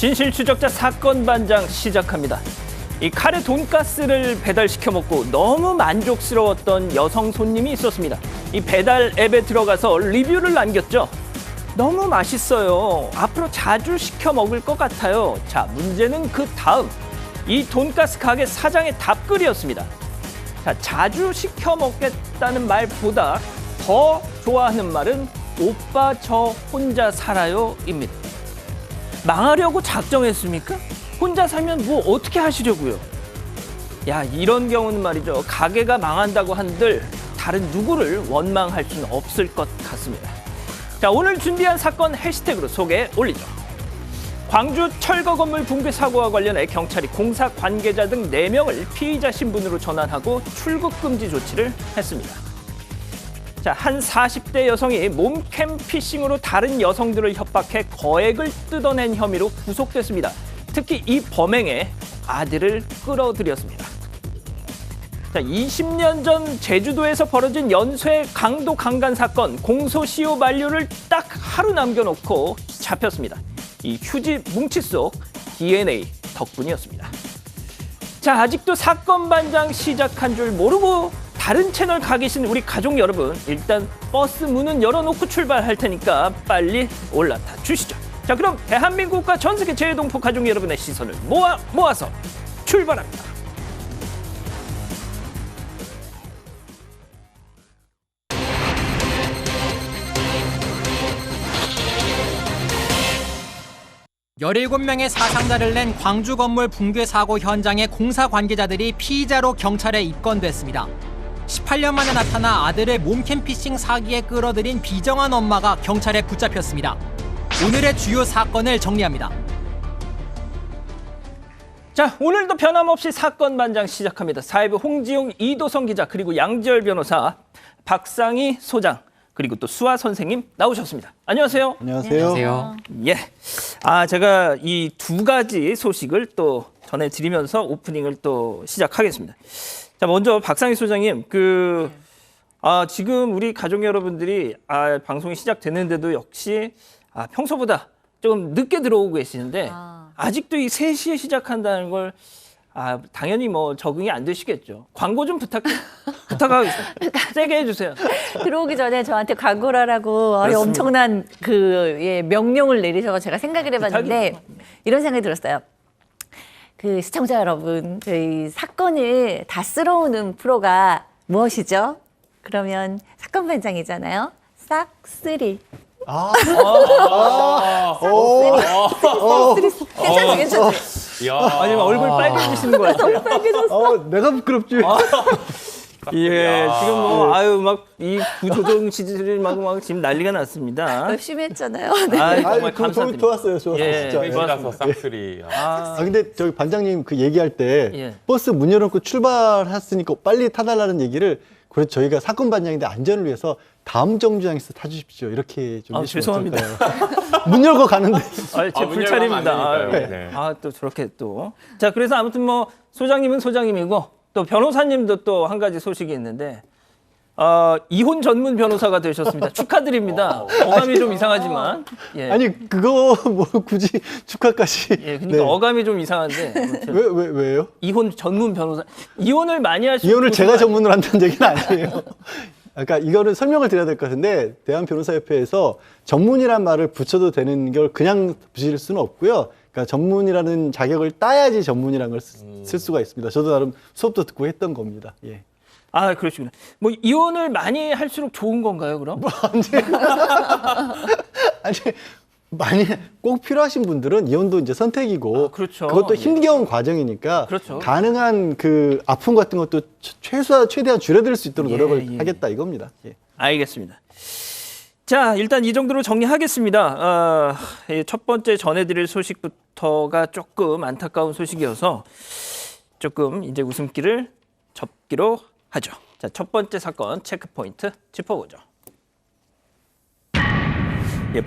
진실추적자 사건 반장 시작합니다. 이 카레 돈가스를 배달시켜 먹고 너무 만족스러웠던 여성 손님이 있었습니다. 이 배달 앱에 들어가서 리뷰를 남겼죠. 너무 맛있어요. 앞으로 자주 시켜 먹을 것 같아요. 자, 문제는 그 다음. 이 돈가스 가게 사장의 답글이었습니다. 자, 자주 시켜 먹겠다는 말보다 더 좋아하는 말은 오빠 저 혼자 살아요입니다. 망하려고 작정했습니까? 혼자 살면 뭐 어떻게 하시려고요? 야, 이런 경우는 말이죠. 가게가 망한다고 한들 다른 누구를 원망할 수는 없을 것 같습니다. 자, 오늘 준비한 사건 해시태그로 소개 올리죠. 광주 철거 건물 붕괴 사고와 관련해 경찰이 공사 관계자 등 4명을 피의자 신분으로 전환하고 출국 금지 조치를 했습니다. 자, 한 40대 여성이 몸캠 피싱으로 다른 여성들을 협박해 거액을 뜯어낸 혐의로 구속됐습니다. 특히 이 범행에 아들을 끌어들였습니다. 자, 20년 전 제주도에서 벌어진 연쇄 강도 강간 사건 공소시효 만료를 딱 하루 남겨놓고 잡혔습니다. 이 휴지 뭉치 속 DNA 덕분이었습니다. 자, 아직도 사건 반장 시작한 줄 모르고 다른 채널 가 계신 우리 가족 여러분, 일단 버스 문은 열어놓고 출발할 테니까 빨리 올라타 주시죠. 자, 그럼 대한민국과 전 세계 재해동포 가족 여러분의 시선을 모아서 출발합니다. 열일곱 명의 사상자를 낸 광주 건물 붕괴 사고 현장의 공사 관계자들이 피의자로 경찰에 입건됐습니다. 18년 만에 나타나 아들을 몸캠 피싱 사기에 끌어들인 비정한 엄마가 경찰에 붙잡혔습니다. 오늘의 주요 사건을 정리합니다. 자, 오늘도 변함없이 사건 반장 시작합니다. 사회부 홍지용, 이도성 기자, 그리고 양지열 변호사, 박상희 소장, 그리고 또 수아 선생님 나오셨습니다. 안녕하세요. 안녕하세요. 예. 제가 이 두 가지 소식을 또 전해드리면서 오프닝을 또 시작하겠습니다. 자, 먼저 박상희 소장님, 지금 우리 가족 여러분들이 방송이 시작됐는데도 역시 평소보다 조금 늦게 들어오고 계시는데 아직도 이 3시에 시작한다는 걸 당연히 뭐 적응이 안 되시겠죠. 광고 좀 부탁하겠습니다. 세게 해주세요. 들어오기 전에 저한테 광고를 하라고 엄청난 명령을 내리셔서 제가 생각을 해봤는데 이런 생각이 들었어요. 그 시청자 여러분, 저희 사건을 다 쓸어오는 프로가 무엇이죠? 그러면 사건 반장이잖아요. 싹쓸이. 괜찮지? 아니면 얼굴 빨개지시는 거 같아요. 너무 빨개졌어. 내가 부끄럽지. 예, 지금 막 이 구조정 시즌이 막 지금 난리가 났습니다. 열심히 했잖아요. 네. 정말 감사드립니다. 좋았어요, 예, 진짜. 좋았어, 쌍쓰리. 근데 저기 반장님 그 얘기할 때 버스 문 열어놓고 출발했으니까 빨리 타달라는 얘기를 그래서 저희가 사건 반장인데 안전을 위해서 다음 정류장에서 타주십시오. 이렇게 좀 죄송합니다. 문 열고 가는데. 제 불찰입니다. 네. 또 저렇게 또. 자, 그래서 아무튼 뭐 소장님은 소장님이고 또 변호사님도 또 한 가지 소식이 있는데 이혼 전문 변호사가 되셨습니다. 축하드립니다. 어감이 좀 이상하지만. 예. 아니 그거 뭐 굳이 축하까지. 예, 그러니까 어감이 좀 이상한데. 왜요? 이혼 전문 변호사. 이혼을 많이 할 수 이혼을 제가 전문으로 한다는 얘기는 아니에요. 그러니까 이거를 설명을 드려야 될 것 같은데 대한변호사협회에서 전문이란 말을 붙여도 되는 걸 그냥 붙일 수는 없고요. 그러니까 전문이라는 자격을 따야지 전문이라는 걸 쓸 수가 있습니다. 저도 나름 수업도 듣고 했던 겁니다. 예. 그러시구나. 뭐 이혼을 많이 할수록 좋은 건가요, 그럼? 아니 많이 꼭 필요하신 분들은 이혼도 이제 선택이고, 그렇죠. 그것도 힘겨운 과정이니까 그렇죠. 가능한 그 아픔 같은 것도 최대한 줄여들 수 있도록 노력을 하겠다 이겁니다. 예. 알겠습니다. 자, 일단 이 정도로 정리하겠습니다. 첫 번째 전해드릴 소식부터가 조금 안타까운 소식이어서 조금 이제 웃음기를 접기로 하죠. 자, 첫 번째 사건 체크포인트 짚어보죠.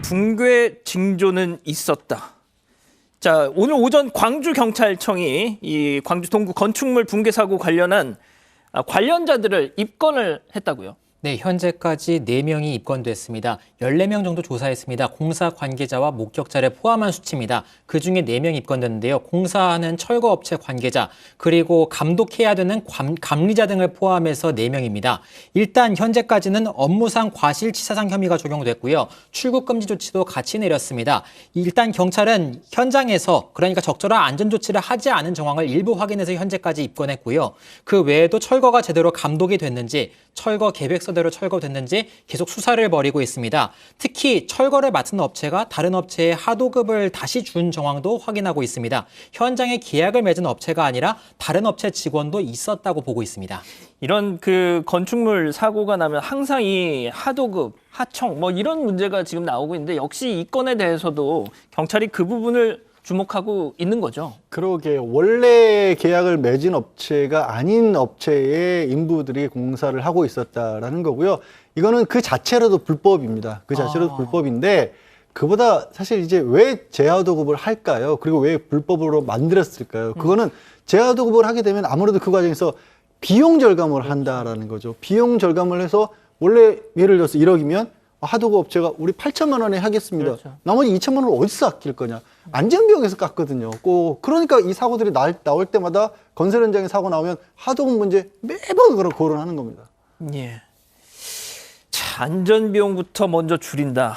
붕괴 징조는 있었다. 자, 오늘 오전 광주경찰청이 이 광주 동구 건축물 붕괴 사고 관련한 관련자들을 입건을 했다고요. 네, 현재까지 4명이 입건됐습니다. 14명 정도 조사했습니다. 공사 관계자와 목격자를 포함한 수치입니다. 그중에 4명 입건됐는데요. 공사하는 철거업체 관계자, 그리고 감독해야 되는 감리자 등을 포함해서 4명입니다. 일단 현재까지는 업무상 과실치사상 혐의가 적용됐고요. 출국금지 조치도 같이 내렸습니다. 일단 경찰은 현장에서 그러니까 적절한 안전조치를 하지 않은 정황을 일부 확인해서 현재까지 입건했고요. 그 외에도 철거가 제대로 감독이 됐는지, 철거 계획서대로 철거됐는지 계속 수사를 벌이고 있습니다. 특히 철거를 맡은 업체가 다른 업체에 하도급을 다시 준 정황도 확인하고 있습니다. 현장에 계약을 맺은 업체가 아니라 다른 업체 직원도 있었다고 보고 있습니다. 이런 그 건축물 사고가 나면 항상 이 하도급, 하청 뭐 이런 문제가 지금 나오고 있는데 역시 이 건에 대해서도 경찰이 그 부분을 주목하고 있는 거죠. 그러게 원래 계약을 맺은 업체가 아닌 업체의 인부들이 공사를 하고 있었다라는 거고요. 이거는 그 자체로도 불법입니다. 그 자체로도 불법인데 그보다 사실 이제 왜 재하도급을 할까요? 그리고 왜 불법으로 만들었을까요? 그거는 재하도급을 하게 되면 아무래도 그 과정에서 비용 절감을 한다라는 거죠. 비용 절감을 해서 원래 예를 들어서 1억이면 하도급 업체가 우리 8천만 원에 하겠습니다. 그렇죠. 나머지 2천만 원을 어디서 아낄 거냐. 안전비용에서 깎거든요. 그러니까 이 사고들이 나올 때마다 건설 현장에 사고 나오면 하도급 문제 매번 그런 거론하는 겁니다. 예. 자, 안전비용부터 먼저 줄인다.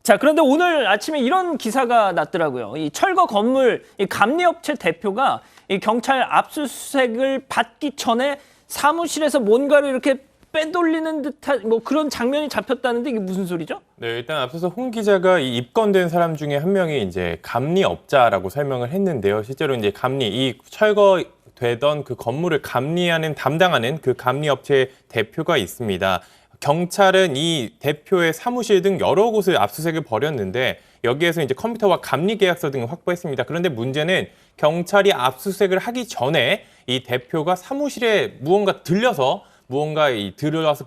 자, 그런데 오늘 아침에 이런 기사가 났더라고요. 이 철거 건물 이 감리업체 대표가 이 경찰 압수수색을 받기 전에 사무실에서 뭔가를 이렇게 빼돌리는 듯한 뭐 그런 장면이 잡혔다는데 이게 무슨 소리죠? 네, 일단 앞서서 홍 기자가 이 입건된 사람 중에 한 명이 이제 감리업자라고 설명을 했는데요. 실제로 이제 이 철거되던 그 건물을 담당하는 그 감리업체의 대표가 있습니다. 경찰은 이 대표의 사무실 등 여러 곳을 압수수색을 벌였는데 여기에서 이제 컴퓨터와 감리 계약서 등을 확보했습니다. 그런데 문제는 경찰이 압수수색을 하기 전에 이 대표가 사무실에 들러서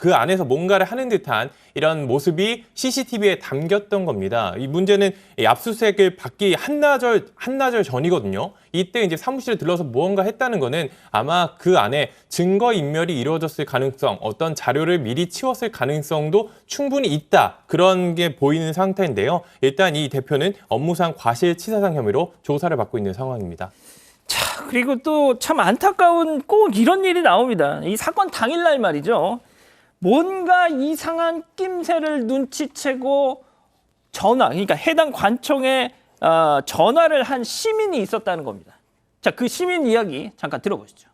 그 안에서 뭔가를 하는 듯한 이런 모습이 CCTV에 담겼던 겁니다. 이 문제는 이 압수수색을 받기 한나절 전이거든요. 이때 이제 사무실에 들러서 무언가 했다는 거는 아마 그 안에 증거인멸이 이루어졌을 가능성, 어떤 자료를 미리 치웠을 가능성도 충분히 있다. 그런 게 보이는 상태인데요. 일단 이 대표는 업무상 과실치사상 혐의로 조사를 받고 있는 상황입니다. 자, 그리고 또 참 안타까운 꼭 이런 일이 나옵니다. 이 사건 당일날 말이죠. 뭔가 이상한 낌새를 눈치채고 그러니까 해당 관청에 전화를 한 시민이 있었다는 겁니다. 자, 그 시민 이야기 잠깐 들어보시죠.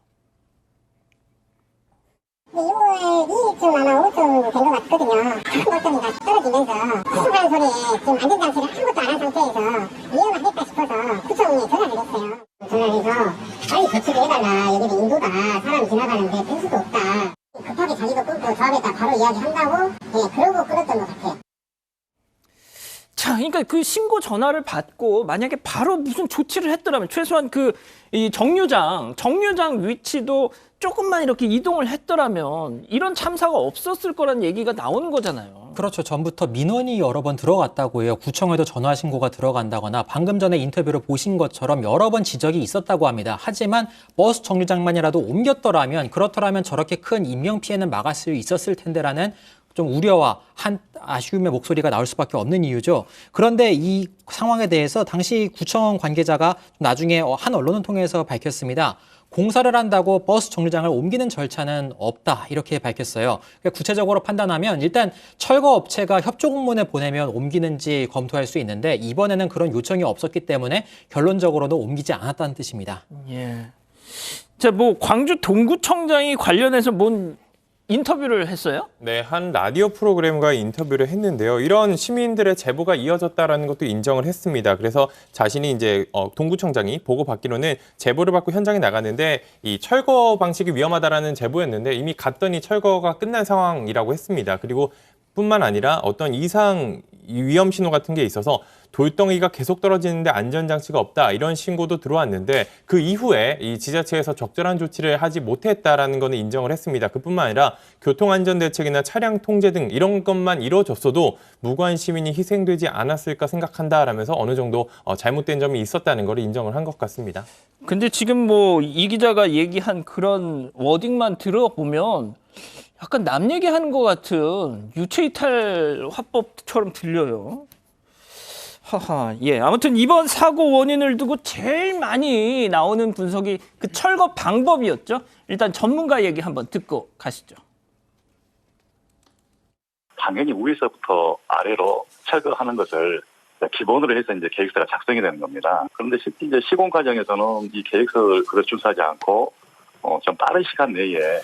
이번에 2층 아마 5층 된 것 같거든요. 버튼이 다시 떨어지면서 수술하는 소리에 지금 안전장치를 아무것도 안 한 상태에서 위험하겠다 싶어서 구청에 전화를 했어요. 전화해서 빨리 조치를 해달라. 여기는 인도다. 사람 지나가는데 뺄 수도 없다. 급하게 자기도 끊고 조합에다 바로 이야기한다고 그러고 끊었던 것 같아요. 자, 그러니까 그 신고 전화를 받고 만약에 바로 무슨 조치를 했더라면 최소한 이 정류장 위치도 조금만 이렇게 이동을 했더라면 이런 참사가 없었을 거란 얘기가 나오는 거잖아요. 그렇죠. 전부터 민원이 여러 번 들어갔다고 해요. 구청에도 전화 신고가 들어간다거나 방금 전에 인터뷰를 보신 것처럼 여러 번 지적이 있었다고 합니다. 하지만 버스 정류장만이라도 옮겼더라면 그렇더라면 저렇게 큰 인명피해는 막을 수 있었을 텐데라는 좀 우려와 아쉬움의 목소리가 나올 수밖에 없는 이유죠. 그런데 이 상황에 대해서 당시 구청 관계자가 나중에 한 언론을 통해서 밝혔습니다. 공사를 한다고 버스 정류장을 옮기는 절차는 없다 이렇게 밝혔어요. 그러니까 구체적으로 판단하면 일단 철거업체가 협조 공문을 보내면 옮기는지 검토할 수 있는데 이번에는 그런 요청이 없었기 때문에 결론적으로는 옮기지 않았다는 뜻입니다. 예. 자, 뭐 광주 동구청장이 관련해서 뭔 인터뷰를 했어요? 네, 한 라디오 프로그램과 인터뷰를 했는데요. 이런 시민들의 제보가 이어졌다라는 것도 인정을 했습니다. 그래서 자신이 이제 동구청장이 보고받기로는 제보를 받고 현장에 나갔는데 이 철거 방식이 위험하다라는 제보였는데 이미 갔더니 철거가 끝난 상황이라고 했습니다. 그리고 뿐만 아니라 어떤 이상 위험 신호 같은 게 있어서 돌덩이가 계속 떨어지는데 안전장치가 없다 이런 신고도 들어왔는데 그 이후에 이 지자체에서 적절한 조치를 하지 못했다라는 거는 인정을 했습니다. 그뿐만 아니라 교통안전대책이나 차량 통제 등 이런 것만 이루어졌어도 무고한 시민이 희생되지 않았을까 생각한다라면서 어느 정도 잘못된 점이 있었다는 걸 인정을 한 것 같습니다. 근데 지금 뭐 이 기자가 얘기한 그런 워딩만 들어보면 약간 남 얘기하는 것 같은 유체이탈 화법처럼 들려요. 하하, 예. 아무튼 이번 사고 원인을 두고 제일 많이 나오는 분석이 그 철거 방법이었죠. 일단 전문가 얘기 한번 듣고 가시죠. 당연히 위에서부터 아래로 철거하는 것을 기본으로 해서 이제 계획서가 작성이 되는 겁니다. 그런데 실제 이제 시공 과정에서는 이 계획서를 그대로 준수하지 않고 좀 빠른 시간 내에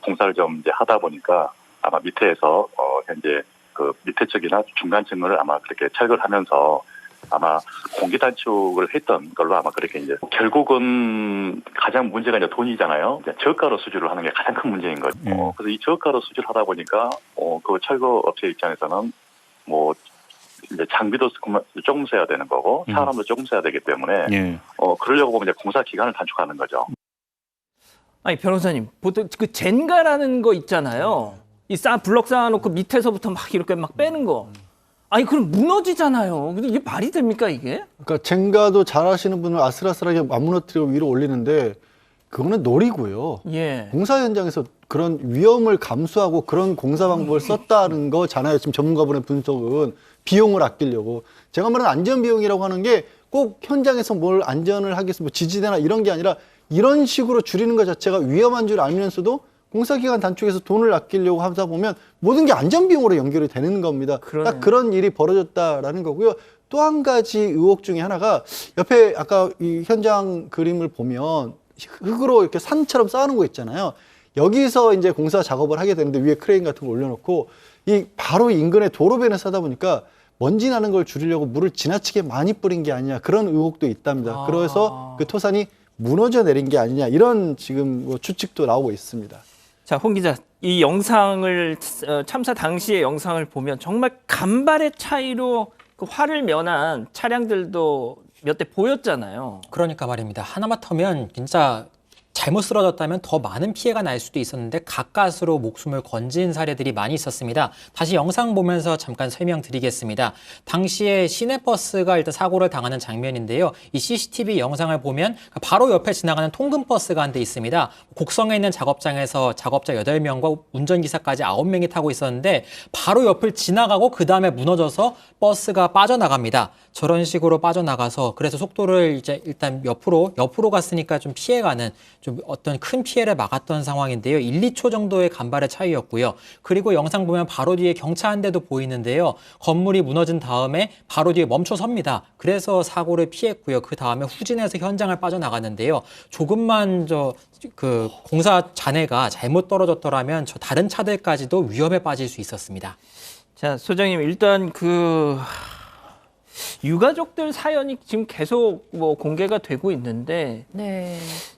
공사를 좀 이제 하다 보니까 아마 밑에서 현재 그 밑에 층이나 중간 층을 아마 그렇게 철거를 하면서 아마 공기 단축을 했던 걸로 아마 그렇게 이제 결국은 가장 문제가 이제 돈이잖아요. 이제 저가로 수주를 하는 게 가장 큰 문제인 거죠. 그래서 이 저가로 수주를 하다 보니까 그 철거 업체 입장에서는 뭐 이제 장비도 조금 써야 되는 거고 사람도 조금 써야 되기 때문에 그러려고 보면 이제 공사 기간을 단축하는 거죠. 아니 변호사님, 보통 그 젠가라는 거 있잖아요. 이 블럭 쌓아놓고 밑에서부터 막 이렇게 막 빼는 거. 아니 그럼 무너지잖아요. 근데 이게 말이 됩니까 이게? 그러니까 젠가도 잘 하시는 분은 아슬아슬하게 안 무너뜨리고 위로 올리는데 그거는 놀이고요. 예. 공사 현장에서 그런 위험을 감수하고 그런 공사 방법을 썼다는 거잖아요. 지금 전문가분의 분석은 비용을 아끼려고. 제가 말하는 안전 비용이라고 하는 게 꼭 현장에서 뭘 안전을 하겠어, 뭐 지지대나 이런 게 아니라 이런 식으로 줄이는 것 자체가 위험한 줄 알면서도 공사기간 단축해서 돈을 아끼려고 하다 보면 모든 게 안전비용으로 연결이 되는 겁니다. 그러네요. 딱 그런 일이 벌어졌다라는 거고요. 또 한 가지 의혹 중에 하나가 옆에 아까 이 현장 그림을 보면 흙으로 이렇게 산처럼 쌓아놓은 거 있잖아요. 여기서 이제 공사 작업을 하게 되는데 위에 크레인 같은 거 올려놓고 이 바로 인근에 도로변에 싸다 보니까 먼지 나는 걸 줄이려고 물을 지나치게 많이 뿌린 게 아니냐 그런 의혹도 있답니다. 그래서 그 토산이 무너져 내린 게 아니냐 이런 지금 뭐 추측도 나오고 있습니다. 자, 홍 기자, 이 영상을 참사 당시의 영상을 보면 정말 간발의 차이로 그 화를 면한 차량들도 몇 대 보였잖아요. 그러니까 말입니다. 하나마터면 진짜 잘못 쓰러졌다면 더 많은 피해가 날 수도 있었는데 가까스로 목숨을 건진 사례들이 많이 있었습니다. 다시 영상 보면서 잠깐 설명드리겠습니다. 당시에 시내버스가 일단 사고를 당하는 장면인데요. 이 CCTV 영상을 보면 바로 옆에 지나가는 통근버스가 한 대 있습니다. 곡성에 있는 작업장에서 작업자 8명과 운전기사까지 9명이 타고 있었는데 바로 옆을 지나가고 그 다음에 무너져서 버스가 빠져나갑니다. 저런 식으로 빠져나가서 그래서 속도를 이제 일단 옆으로 갔으니까 좀 피해가는 좀 어떤 큰 피해를 막았던 상황인데요. 1, 2초 정도의 간발의 차이였고요. 그리고 영상 보면 바로 뒤에 경차 한 대도 보이는데요. 건물이 무너진 다음에 바로 뒤에 멈춰 섭니다. 그래서 사고를 피했고요. 그 다음에 후진해서 현장을 빠져나갔는데요. 조금만 그 공사 잔해가 잘못 떨어졌더라면 저 다른 차들까지도 위험에 빠질 수 있었습니다. 자, 소장님, 일단 그 유가족들 사연이 지금 계속 뭐 공개가 되고 있는데 네.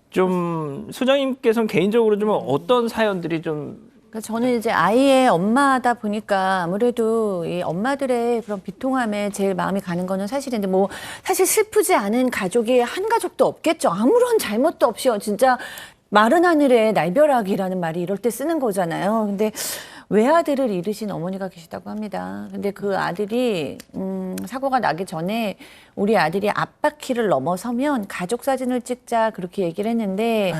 좀 소장님께서는 개인적으로 좀 어떤 사연들이 좀 그러니까 저는 이제 아이의 엄마다 보니까 아무래도 이 엄마들의 그런 비통함에 제일 마음이 가는 거는 사실인데 뭐 사실 슬프지 않은 가족이 한 가족도 없겠죠. 아무런 잘못도 없이 진짜 마른 하늘에 날벼락이라는 말이 이럴 때 쓰는 거잖아요. 근데 외아들을 잃으신 어머니가 계시다고 합니다. 근데 그 아들이 사고가 나기 전에 우리 아들이 앞바퀴를 넘어서면 가족 사진을 찍자 그렇게 얘기를 했는데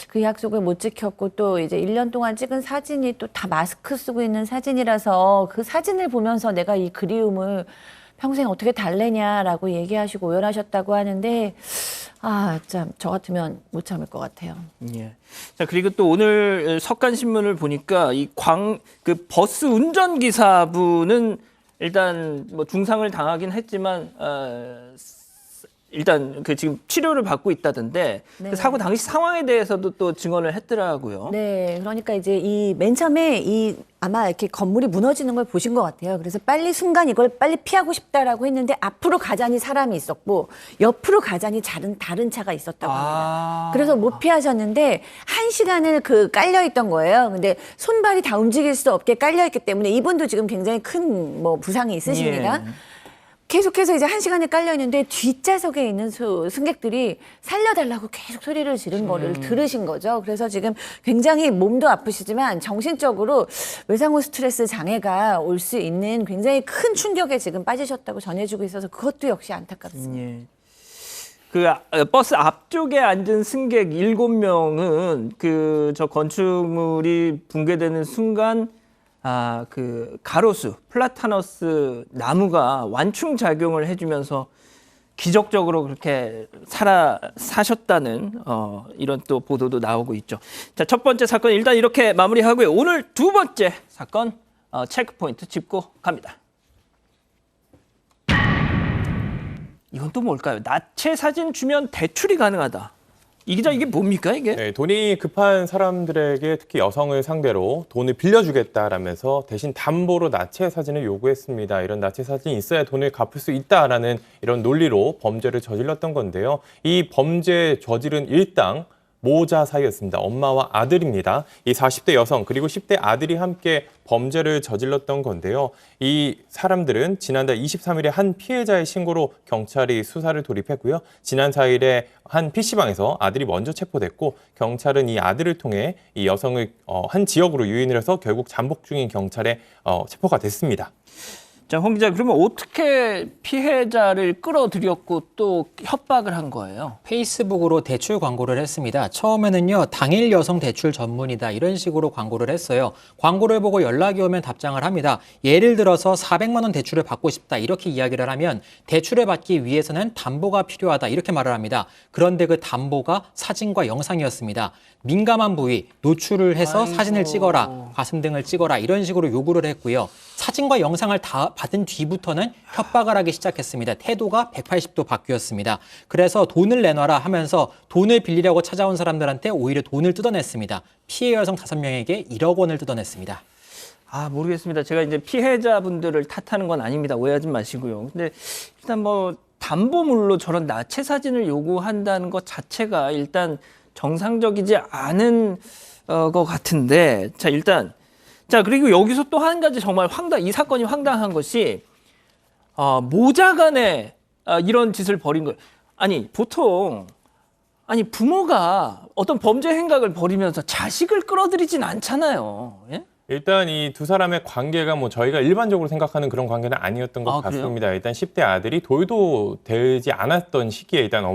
그 약속을 못 지켰고 또 이제 1년 동안 찍은 사진이 또 다 마스크 쓰고 있는 사진이라서 그 사진을 보면서 내가 이 그리움을 평생 어떻게 달래냐라고 얘기하시고 오열하셨다고 하는데 참 저 같으면 못 참을 것 같아요. 예. 자, 그리고 또 오늘 석간신문을 보니까 그 버스 운전기사분은 일단 뭐 중상을 당하긴 했지만 일단 그 지금 치료를 받고 있다던데 네. 그 사고 당시 상황에 대해서도 또 증언을 했더라고요. 네, 그러니까 이제 이 맨 처음에 아마 이렇게 건물이 무너지는 걸 보신 것 같아요. 그래서 순간 이걸 빨리 피하고 싶다라고 했는데 앞으로 가자니 사람이 있었고 옆으로 가자니 다른 차가 있었다고 합니다. 그래서 못 피하셨는데 1시간을 깔려 있던 거예요. 근데 손발이 다 움직일 수 없게 깔려 있기 때문에 이분도 지금 굉장히 큰 뭐 부상이 있으십니다. 예. 계속해서 이제 1시간에 깔려 있는데 뒷좌석에 있는 승객들이 살려달라고 계속 소리를 지른 거를 들으신 거죠. 그래서 지금 굉장히 몸도 아프시지만 정신적으로 외상후 스트레스 장애가 올 수 있는 굉장히 큰 충격에 지금 빠지셨다고 전해주고 있어서 그것도 역시 안타깝습니다. 예. 그 버스 앞쪽에 앉은 승객 7명은 그 저 건축물이 붕괴되는 순간 그 가로수 플라타너스 나무가 완충 작용을 해주면서 기적적으로 그렇게 사셨다는 이런 또 보도도 나오고 있죠. 자, 첫 번째 사건 일단 이렇게 마무리하고요. 오늘 두 번째 사건 체크포인트 짚고 갑니다. 이건 또 뭘까요? 나체 사진 주면 대출이 가능하다. 이 기자 이게 뭡니까 이게? 네, 돈이 급한 사람들에게 특히 여성을 상대로 돈을 빌려주겠다라면서 대신 담보로 나체 사진을 요구했습니다. 이런 나체 사진이 있어야 돈을 갚을 수 있다라는 이런 논리로 범죄를 저질렀던 건데요. 이 범죄 저지른 일당 모자 사이였습니다. 엄마와 아들입니다. 이 40대 여성 그리고 10대 아들이 함께 범죄를 저질렀던 건데요. 이 사람들은 지난달 23일에 한 피해자의 신고로 경찰이 수사를 돌입했고요. 지난 4일에 한 PC방에서 아들이 먼저 체포됐고 경찰은 이 아들을 통해 이 여성을 한 지역으로 유인을 해서 결국 잠복 중인 경찰에 체포가 됐습니다. 자, 홍 기자, 그러면 어떻게 피해자를 끌어들였고 또 협박을 한 거예요? 페이스북으로 대출 광고를 했습니다. 처음에는요, 당일 여성 대출 전문이다 이런 식으로 광고를 했어요. 광고를 보고 연락이 오면 답장을 합니다. 예를 들어서 400만 원 대출을 받고 싶다 이렇게 이야기를 하면 대출을 받기 위해서는 담보가 필요하다 이렇게 말을 합니다. 그런데 그 담보가 사진과 영상이었습니다. 민감한 부위 노출을 해서 사진을 찍어라, 가슴 등을 찍어라 이런 식으로 요구를 했고요. 사진과 영상을 다 받은 뒤부터는 협박을 하기 시작했습니다. 태도가 180도 바뀌었습니다. 그래서 돈을 내놔라 하면서 돈을 빌리려고 찾아온 사람들한테 오히려 돈을 뜯어냈습니다. 피해 여성 5명에게 1억 원을 뜯어냈습니다. 모르겠습니다. 제가 이제 피해자분들을 탓하는 건 아닙니다. 오해하지 마시고요. 근데 일단 뭐 담보물로 저런 나체 사진을 요구한다는 것 자체가 일단 정상적이지 않은 것 같은데, 자, 그리고 여기서 또 한 가지 정말 이 사건이 황당한 것이, 모자간에 이런 짓을 벌인 거예요. 보통, 부모가 어떤 범죄 행각을 벌이면서 자식을 끌어들이진 않잖아요. 예? 일단 이 두 사람의 관계가 뭐 저희가 일반적으로 생각하는 그런 관계는 아니었던 것 같습니다. 그래요? 일단 10대 아들이 돌도 되지 않았던 시기에 일단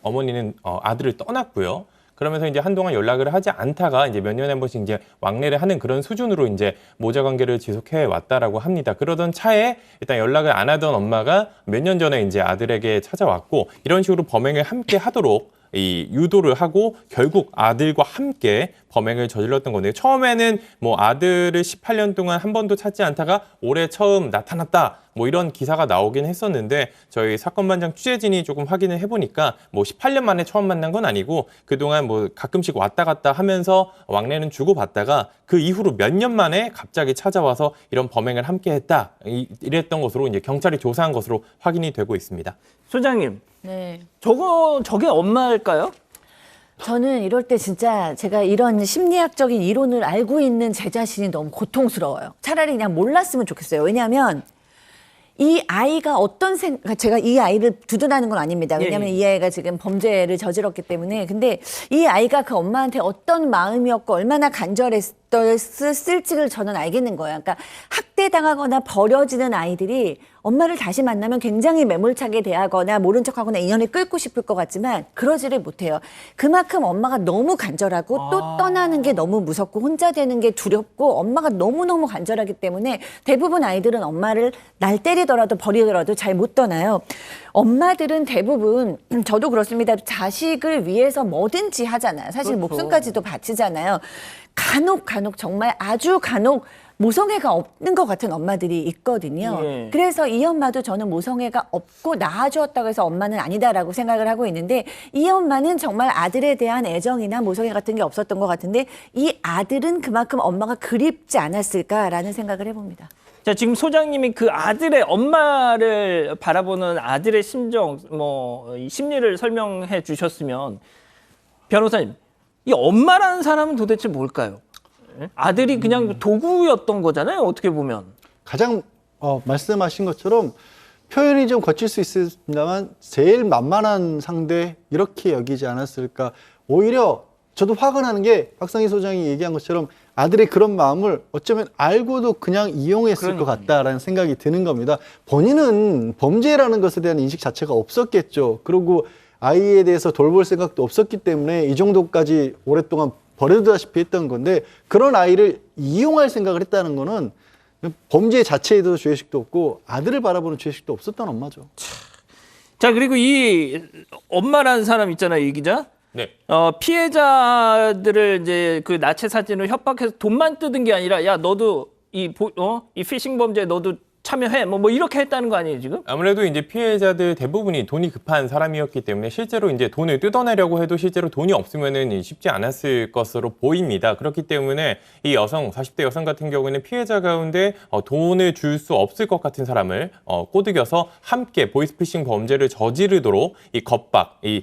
어머니는 아들을 떠났고요. 그러면서 이제 한동안 연락을 하지 않다가 이제 몇 년에 한 번씩 이제 왕래를 하는 그런 수준으로 이제 모자 관계를 지속해 왔다라고 합니다. 그러던 차에 일단 연락을 안 하던 엄마가 몇 년 전에 이제 아들에게 찾아왔고 이런 식으로 범행을 함께 하도록 이 유도를 하고 결국 아들과 함께 범행을 저질렀던 건데요. 처음에는 뭐 아들을 18년 동안 한 번도 찾지 않다가 올해 처음 나타났다. 뭐 이런 기사가 나오긴 했었는데 저희 사건반장 취재진이 조금 확인을 해보니까 뭐 18년 만에 처음 만난 건 아니고 그동안 뭐 가끔씩 왔다 갔다 하면서 왕래는 주고받다가 그 이후로 몇 년 만에 갑자기 찾아와서 이런 범행을 함께 했다. 이랬던 것으로 이제 경찰이 조사한 것으로 확인이 되고 있습니다. 소장님, 네. 저게 엄마일까요? 저는 이럴 때 진짜 제가 이런 심리학적인 이론을 알고 있는 제 자신이 너무 고통스러워요. 차라리 그냥 몰랐으면 좋겠어요. 왜냐하면 이 아이가 제가 이 아이를 두둔하는 건 아닙니다. 왜냐하면 이 아이가 지금 범죄를 저질렀기 때문에. 근데 이 아이가 그 엄마한테 어떤 마음이었고 얼마나 간절했을지를 저는 알겠는 거예요. 그러니까 학대당하거나 버려지는 아이들이 엄마를 다시 만나면 굉장히 매몰차게 대하거나 모른 척하거나 인연을 끌고 싶을 것 같지만 그러지를 못해요. 그만큼 엄마가 너무 간절하고 또 떠나는 게 너무 무섭고 혼자 되는 게 두렵고 엄마가 너무너무 간절하기 때문에 대부분 아이들은 엄마를 날 때리더라도 버리더라도 잘 못 떠나요. 엄마들은 대부분 저도 그렇습니다. 자식을 위해서 뭐든지 하잖아요. 사실 그렇죠. 목숨까지도 바치잖아요. 간혹 정말 아주 간혹 모성애가 없는 것 같은 엄마들이 있거든요. 예. 그래서 이 엄마도 저는 모성애가 없고 낳아주었다고 해서 엄마는 아니다라고 생각을 하고 있는데 이 엄마는 정말 아들에 대한 애정이나 모성애 같은 게 없었던 것 같은데 이 아들은 그만큼 엄마가 그립지 않았을까라는 생각을 해봅니다. 자, 지금 소장님이 그 아들의 엄마를 바라보는 아들의 심정, 이 심리를 설명해 주셨으면 변호사님, 이 엄마라는 사람은 도대체 뭘까요? 아들이 그냥 도구였던 거잖아요, 어떻게 보면. 가장 말씀하신 것처럼 표현이 좀 거칠 수 있습니다만 제일 만만한 상대 이렇게 여기지 않았을까. 오히려 저도 화가 나는 게 박상희 소장이 얘기한 것처럼 아들의 그런 마음을 어쩌면 알고도 그냥 이용했을 것 같다라는 생각이 드는 겁니다. 본인은 범죄라는 것에 대한 인식 자체가 없었겠죠. 그리고 아이에 대해서 돌볼 생각도 없었기 때문에 이 정도까지 오랫동안 버려두다시피 했던 건데 그런 아이를 이용할 생각을 했다는 거는 범죄 자체에도 죄의식도 없고 아들을 바라보는 죄의식도 없었던 엄마죠. 자, 그리고 이 엄마라는 사람 있잖아요, 이 기자. 네. 피해자들을 이제 그 나체 사진을 협박해서 돈만 뜯은 게 아니라 야, 너도 이 피싱 범죄에 너도 참여해. 뭐 이렇게 했다는 거 아니에요, 지금? 아무래도 이제 피해자들 대부분이 돈이 급한 사람이었기 때문에 실제로 이제 돈을 뜯어내려고 해도 실제로 돈이 없으면은 쉽지 않았을 것으로 보입니다. 그렇기 때문에 이 여성, 40대 여성 같은 경우에는 피해자 가운데 돈을 줄 수 없을 것 같은 사람을 꼬드겨서 함께 보이스피싱 범죄를 저지르도록 이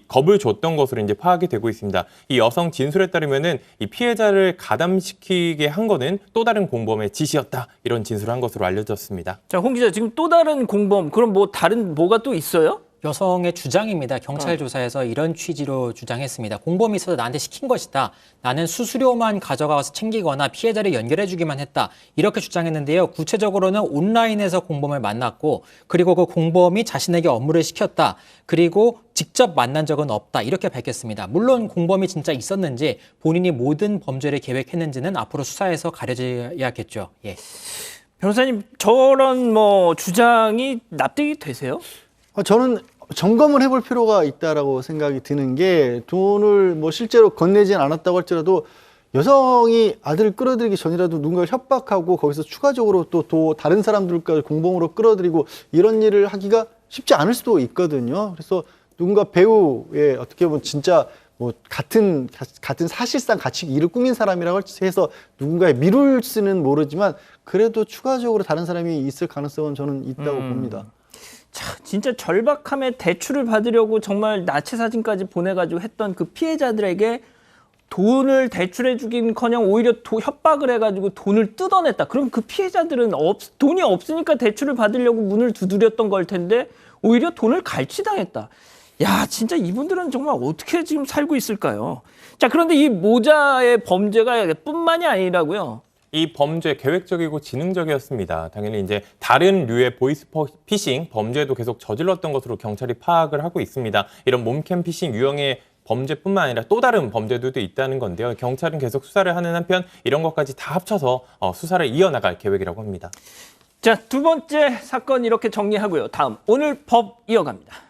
겁을 줬던 것으로 이제 파악이 되고 있습니다. 이 여성 진술에 따르면은 이 피해자를 가담시키게 한 거는 또 다른 공범의 지시였다. 이런 진술을 한 것으로 알려졌습니다. 자, 홍 기자, 지금 또 다른 공범, 그럼 뭐 다른 뭐가 또 있어요? 여성의 주장입니다. 경찰 조사에서 이런 취지로 주장했습니다. 공범이 있어서 나한테 시킨 것이다. 나는 수수료만 가져가서 챙기거나 피해자를 연결해주기만 했다. 이렇게 주장했는데요. 구체적으로는 온라인에서 공범을 만났고 그리고 그 공범이 자신에게 업무를 시켰다. 그리고 직접 만난 적은 없다. 이렇게 밝혔습니다. 물론 공범이 진짜 있었는지 본인이 모든 범죄를 계획했는지는 앞으로 수사에서 가려져야겠죠. 예. 변호사님, 저런 뭐 주장이 납득이 되세요? 저는 점검을 해볼 필요가 있다라고 생각이 드는 게 돈을 뭐 실제로 건네진 않았다고 할지라도 여성이 아들을 끌어들이기 전이라도 누군가를 협박하고 거기서 추가적으로 또 다른 사람들까지 공범으로 끌어들이고 이런 일을 하기가 쉽지 않을 수도 있거든요. 그래서 누군가 배우의 어떻게 보면 진짜 뭐 같은 사실상 같이 일을 꾸민 사람이라고 해서 누군가의 미룰지는 모르지만 그래도 추가적으로 다른 사람이 있을 가능성은 저는 있다고 봅니다. 참, 진짜 절박함에 대출을 받으려고 정말 나체 사진까지 보내가지고 했던 그 피해자들에게 돈을 대출해주긴커녕 오히려 협박을 해가지고 돈을 뜯어냈다. 그럼 그 피해자들은 돈이 없으니까 대출을 받으려고 문을 두드렸던 걸 텐데 오히려 돈을 갈취당했다. 야, 진짜 이분들은 정말 어떻게 지금 살고 있을까요? 자, 그런데 이 모자의 범죄가 뿐만이 아니라고요. 이 범죄 계획적이고 지능적이었습니다. 당연히 이제 다른 류의 보이스피싱 범죄도 계속 저질렀던 것으로 경찰이 파악을 하고 있습니다. 이런 몸캠 피싱 유형의 범죄뿐만 아니라 또 다른 범죄들도 있다는 건데요. 경찰은 계속 수사를 하는 한편 이런 것까지 다 합쳐서 수사를 이어나갈 계획이라고 합니다. 자, 두 번째 사건 이렇게 정리하고요. 다음, 오늘 법 이어갑니다.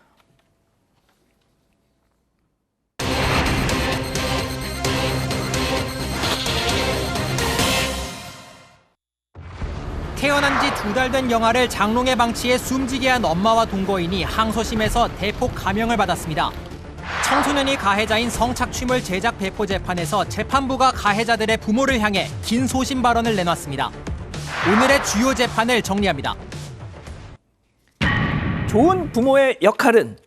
태어난 지 2달 된 영아를 장롱에 방치해 숨지게 한 엄마와 동거인이 항소심에서 대폭 감형을 받았습니다. 청소년이 가해자인 성착취물 제작 배포 재판에서 재판부가 가해자들의 부모를 향해 긴 소신 발언을 내놨습니다. 오늘의 주요 재판을 정리합니다. 좋은 부모의 역할은?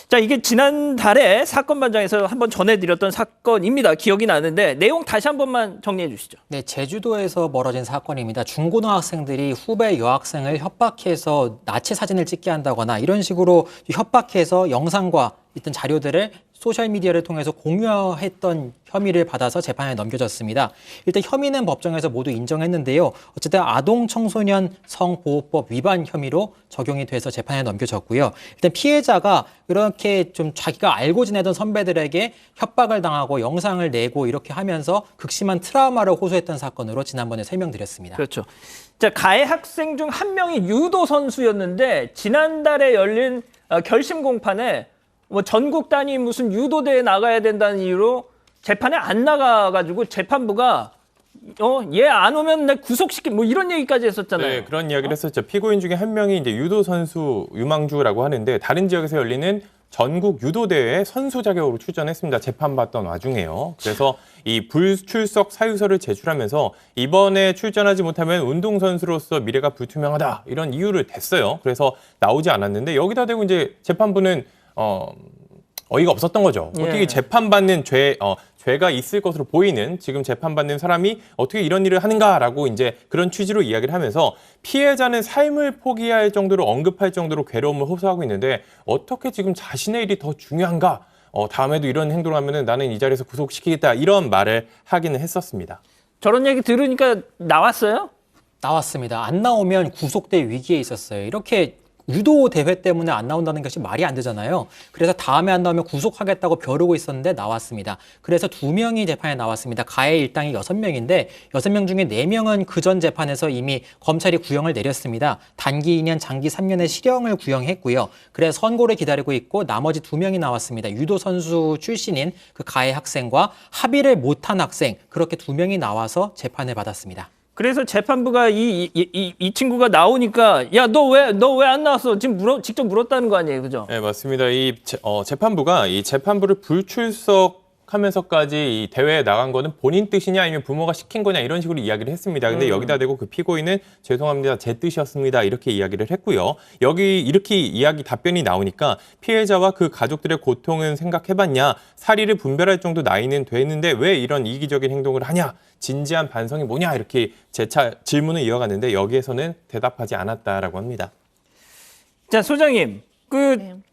자, 이게 지난달에 사건 반장에서 한번 전해드렸던 사건입니다. 기억이 나는데 내용 다시 한 번만 정리해 주시죠. 네, 제주도에서 벌어진 사건입니다. 중고등학생들이 후배 여학생을 협박해서 나체 사진을 찍게 한다거나 이런 식으로 협박해서 영상과 있던 자료들을 소셜미디어를 통해서 공유했던 혐의를 받아서 재판에 넘겨졌습니다. 일단 혐의는 법정에서 모두 인정했는데요. 어쨌든 아동 청소년 성보호법 위반 혐의로 적용이 돼서 재판에 넘겨졌고요. 일단 피해자가 이렇게 좀 자기가 알고 지내던 선배들에게 협박을 당하고 영상을 내고 이렇게 하면서 극심한 트라우마를 호소했던 사건으로 지난번에 설명드렸습니다. 그렇죠. 자, 가해 학생 중 한 명이 유도 선수였는데 지난달에 열린 결심 공판에 뭐 전국 단위 무슨 유도대에 나가야 된다는 이유로 재판에 안 나가가지고 재판부가 얘 안 오면 내 구속시키 뭐 이런 얘기까지 했었잖아요. 네, 그런 이야기를 했었죠. 피고인 중에 한 명이 이제 유도 선수 유망주라고 하는데 다른 지역에서 열리는 전국 유도대회 선수 자격으로 출전했습니다. 재판받던 와중에요. 그래서 이 불출석 사유서를 제출하면서 이번에 출전하지 못하면 운동선수로서 미래가 불투명하다 이런 이유를 댔어요. 그래서 나오지 않았는데 여기다 대고 이제 재판부는 어이가 없었던 거죠. 어떻게 재판받는 죄가 있을 것으로 보이는 지금 재판받는 사람이 어떻게 이런 일을 하는가라고 이제 그런 취지로 이야기를 하면서 피해자는 삶을 포기할 정도로 언급할 정도로 괴로움을 호소하고 있는데 어떻게 지금 자신의 일이 더 중요한가? 다음에도 이런 행동을 하면은 나는 이 자리에서 구속시키겠다 이런 말을 하기는 했었습니다. 저런 얘기 들으니까 나왔어요? 나왔습니다. 안 나오면 구속될 위기에 있었어요. 이렇게 유도 대회 때문에 안 나온다는 것이 말이 안 되잖아요. 그래서 다음에 안 나오면 구속하겠다고 벼르고 있었는데 나왔습니다. 그래서 2명이 재판에 나왔습니다. 가해 일당이 6명인데 6명 중에 4명은 그전 재판에서 이미 검찰이 구형을 내렸습니다. 단기 2년, 장기 3년의 실형을 구형했고요. 그래서 선고를 기다리고 있고 나머지 2명이 나왔습니다. 유도 선수 출신인 그 가해 학생과 합의를 못한 학생, 그렇게 2명이 나와서 재판을 받았습니다. 그래서 재판부가 이 친구가 나오니까 야, 너 왜 안 나왔어? 지금 직접 물었다는 거 아니에요, 그죠? 네, 맞습니다. 재판부가 이 재판부를 불출석하면서까지 이 대회에 나간 거는 본인 뜻이냐 아니면 부모가 시킨 거냐 이런 식으로 이야기를 했습니다. 근데 여기다 대고 그 피고인은 죄송합니다, 제 뜻이었습니다 이렇게 이야기를 했고요. 여기 이렇게 답변이 나오니까 피해자와 그 가족들의 고통은 생각해봤냐, 사리를 분별할 정도 나이는 됐는데 왜 이런 이기적인 행동을 하냐, 진지한 반성이 뭐냐 이렇게 재차 질문을 이어갔는데 여기에서는 대답하지 않았다라고 합니다. 자, 소장님,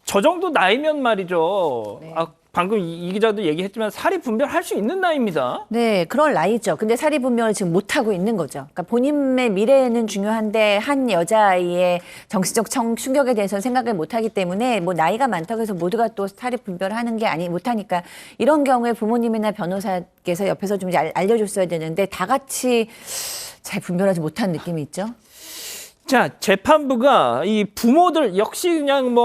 저 정도 나이면 말이죠. 네. 방금 이 기자도 얘기했지만 사리 분별할 수 있는 나이입니다. 네, 그럴 나이죠. 근데 사리 분별을 지금 못하고 있는 거죠. 그러니까 본인의 미래는 중요한데 한 여자아이의 정신적 충격에 대해서는 생각을 못하기 때문에 뭐 나이가 많다고 해서 모두가 또 사리 분별을 하는 게 못하니까 이런 경우에 부모님이나 변호사께서 옆에서 좀 알려줬어야 되는데 다 같이 잘 분별하지 못한 느낌이 있죠. 자, 재판부가 이 부모들 역시 그냥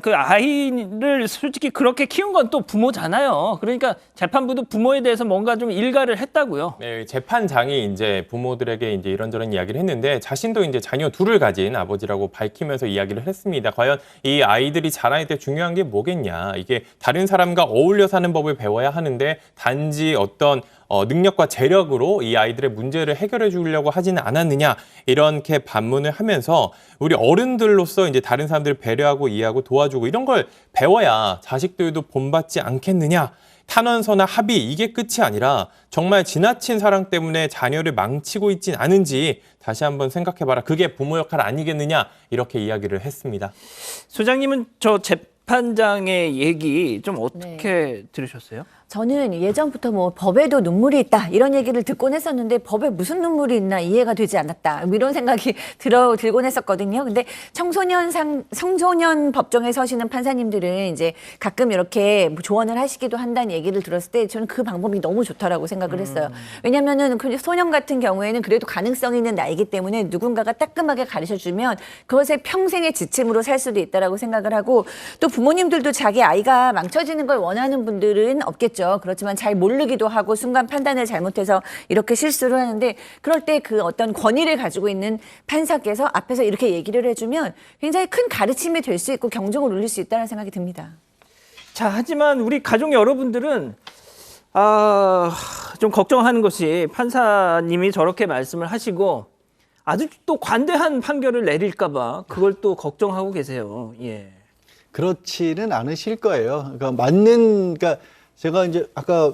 그 아이를 솔직히 그렇게 키운 건 또 부모잖아요. 그러니까 재판부도 부모에 대해서 뭔가 좀 일가를 했다고요. 네, 재판장이 이제 부모들에게 이제 이런저런 이야기를 했는데 자신도 이제 자녀 둘을 가진 아버지라고 밝히면서 이야기를 했습니다. 과연 이 아이들이 자라날 때 중요한 게 뭐겠냐? 이게 다른 사람과 어울려 사는 법을 배워야 하는데 단지 어떤 능력과 재력으로 이 아이들의 문제를 해결해 주려고 하지는 않았느냐, 이렇게 반문을 하면서 우리 어른들로서 이제 다른 사람들을 배려하고 이해하고 도와주고 이런 걸 배워야 자식들도 본받지 않겠느냐. 탄원서나 합의 이게 끝이 아니라 정말 지나친 사랑 때문에 자녀를 망치고 있진 않은지 다시 한번 생각해봐라. 그게 부모 역할 아니겠느냐, 이렇게 이야기를 했습니다. 소장님은 저 재판장의 얘기 좀 어떻게 들으셨어요? 저는 예전부터 뭐 법에도 눈물이 있다 이런 얘기를 듣곤 했었는데 법에 무슨 눈물이 있나 이해가 되지 않았다 뭐 이런 생각이 들곤 했었거든요. 근데 청소년 법정에 서시는 판사님들은 이제 가끔 이렇게 조언을 하시기도 한다는 얘기를 들었을 때 저는 그 방법이 너무 좋다라고 생각을 했어요. 왜냐면은 그 소년 같은 경우에는 그래도 가능성 있는 나이기 때문에 누군가가 따끔하게 가르쳐주면 그것에 평생의 지침으로 살 수도 있다라고 생각을 하고, 또 부모님들도 자기 아이가 망쳐지는 걸 원하는 분들은 없겠죠. 그렇지만 잘 모르기도 하고 순간 판단을 잘못해서 이렇게 실수를 하는데, 그럴 때 그 어떤 권위를 가지고 있는 판사께서 앞에서 이렇게 얘기를 해주면 굉장히 큰 가르침이 될 수 있고 경종을 울릴 수 있다는 생각이 듭니다. 자, 하지만 우리 가족 여러분들은 좀 걱정하는 것이 판사님이 저렇게 말씀을 하시고 아주 또 관대한 판결을 내릴까 봐 그걸 또 걱정하고 계세요. 예. 그렇지는 않으실 거예요. 그러니까 제가 이제 아까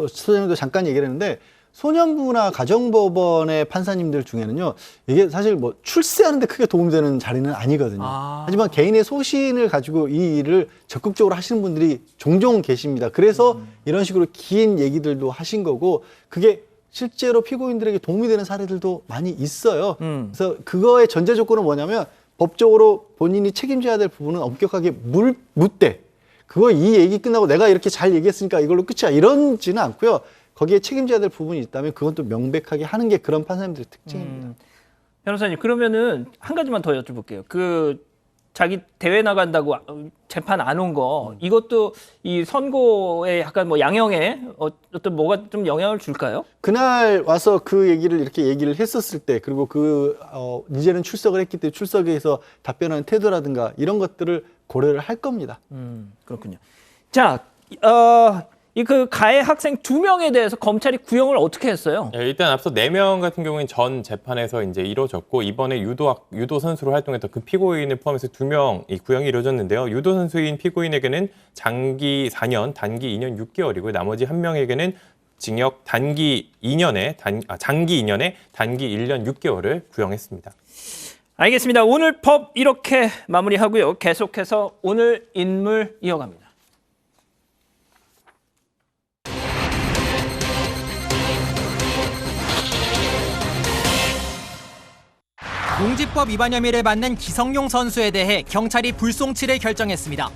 소장님도 잠깐 얘기를 했는데 소년부나 가정법원의 판사님들 중에는요, 이게 사실 뭐 출세하는데 크게 도움되는 자리는 아니거든요. 하지만 개인의 소신을 가지고 이 일을 적극적으로 하시는 분들이 종종 계십니다. 그래서 이런 식으로 긴 얘기들도 하신 거고, 그게 실제로 피고인들에게 도움이 되는 사례들도 많이 있어요. 그래서 그거의 전제 조건은 뭐냐면 법적으로 본인이 책임져야 될 부분은 엄격하게 묻되, 그거 이 얘기 끝나고 내가 이렇게 잘 얘기했으니까 이걸로 끝이야 이런지는 않고요. 거기에 책임져야 될 부분이 있다면 그건 또 명백하게 하는 게 그런 판사님들의 특징입니다. 변호사님, 그러면은 한 가지만 더 여쭤볼게요. 자기 대회 나간다고 재판 안 온 거, 이것도 이 선고에 약간 뭐 양형에 어떤 뭐가 좀 영향을 줄까요? 그날 와서 그 얘기를 이렇게 얘기를 했었을 때, 그리고 이제는 출석을 했기 때문에 출석에서 답변하는 태도라든가 이런 것들을 고려를 할 겁니다. 그렇군요. 자, 그 가해 학생 2명에 대해서 검찰이 구형을 어떻게 했어요? 네, 일단 앞서 4명 같은 경우는 전 재판에서 이제 이루어졌고, 이번에 유도 선수로 활동했던 그 피고인을 포함해서 2명이 구형이 이루어졌는데요. 유도 선수인 피고인에게는 장기 4년, 단기 2년 6개월이고 나머지 1명에게는 징역 장기 2년에 단기 1년 6개월을 구형했습니다. 알겠습니다. 오늘 법 이렇게 마무리하고요. 계속해서 오늘 인물 이어갑니다. 농지법 위반 혐의를 받는 기성용 선수에 대해 경찰이 불송치를 결정했습니다.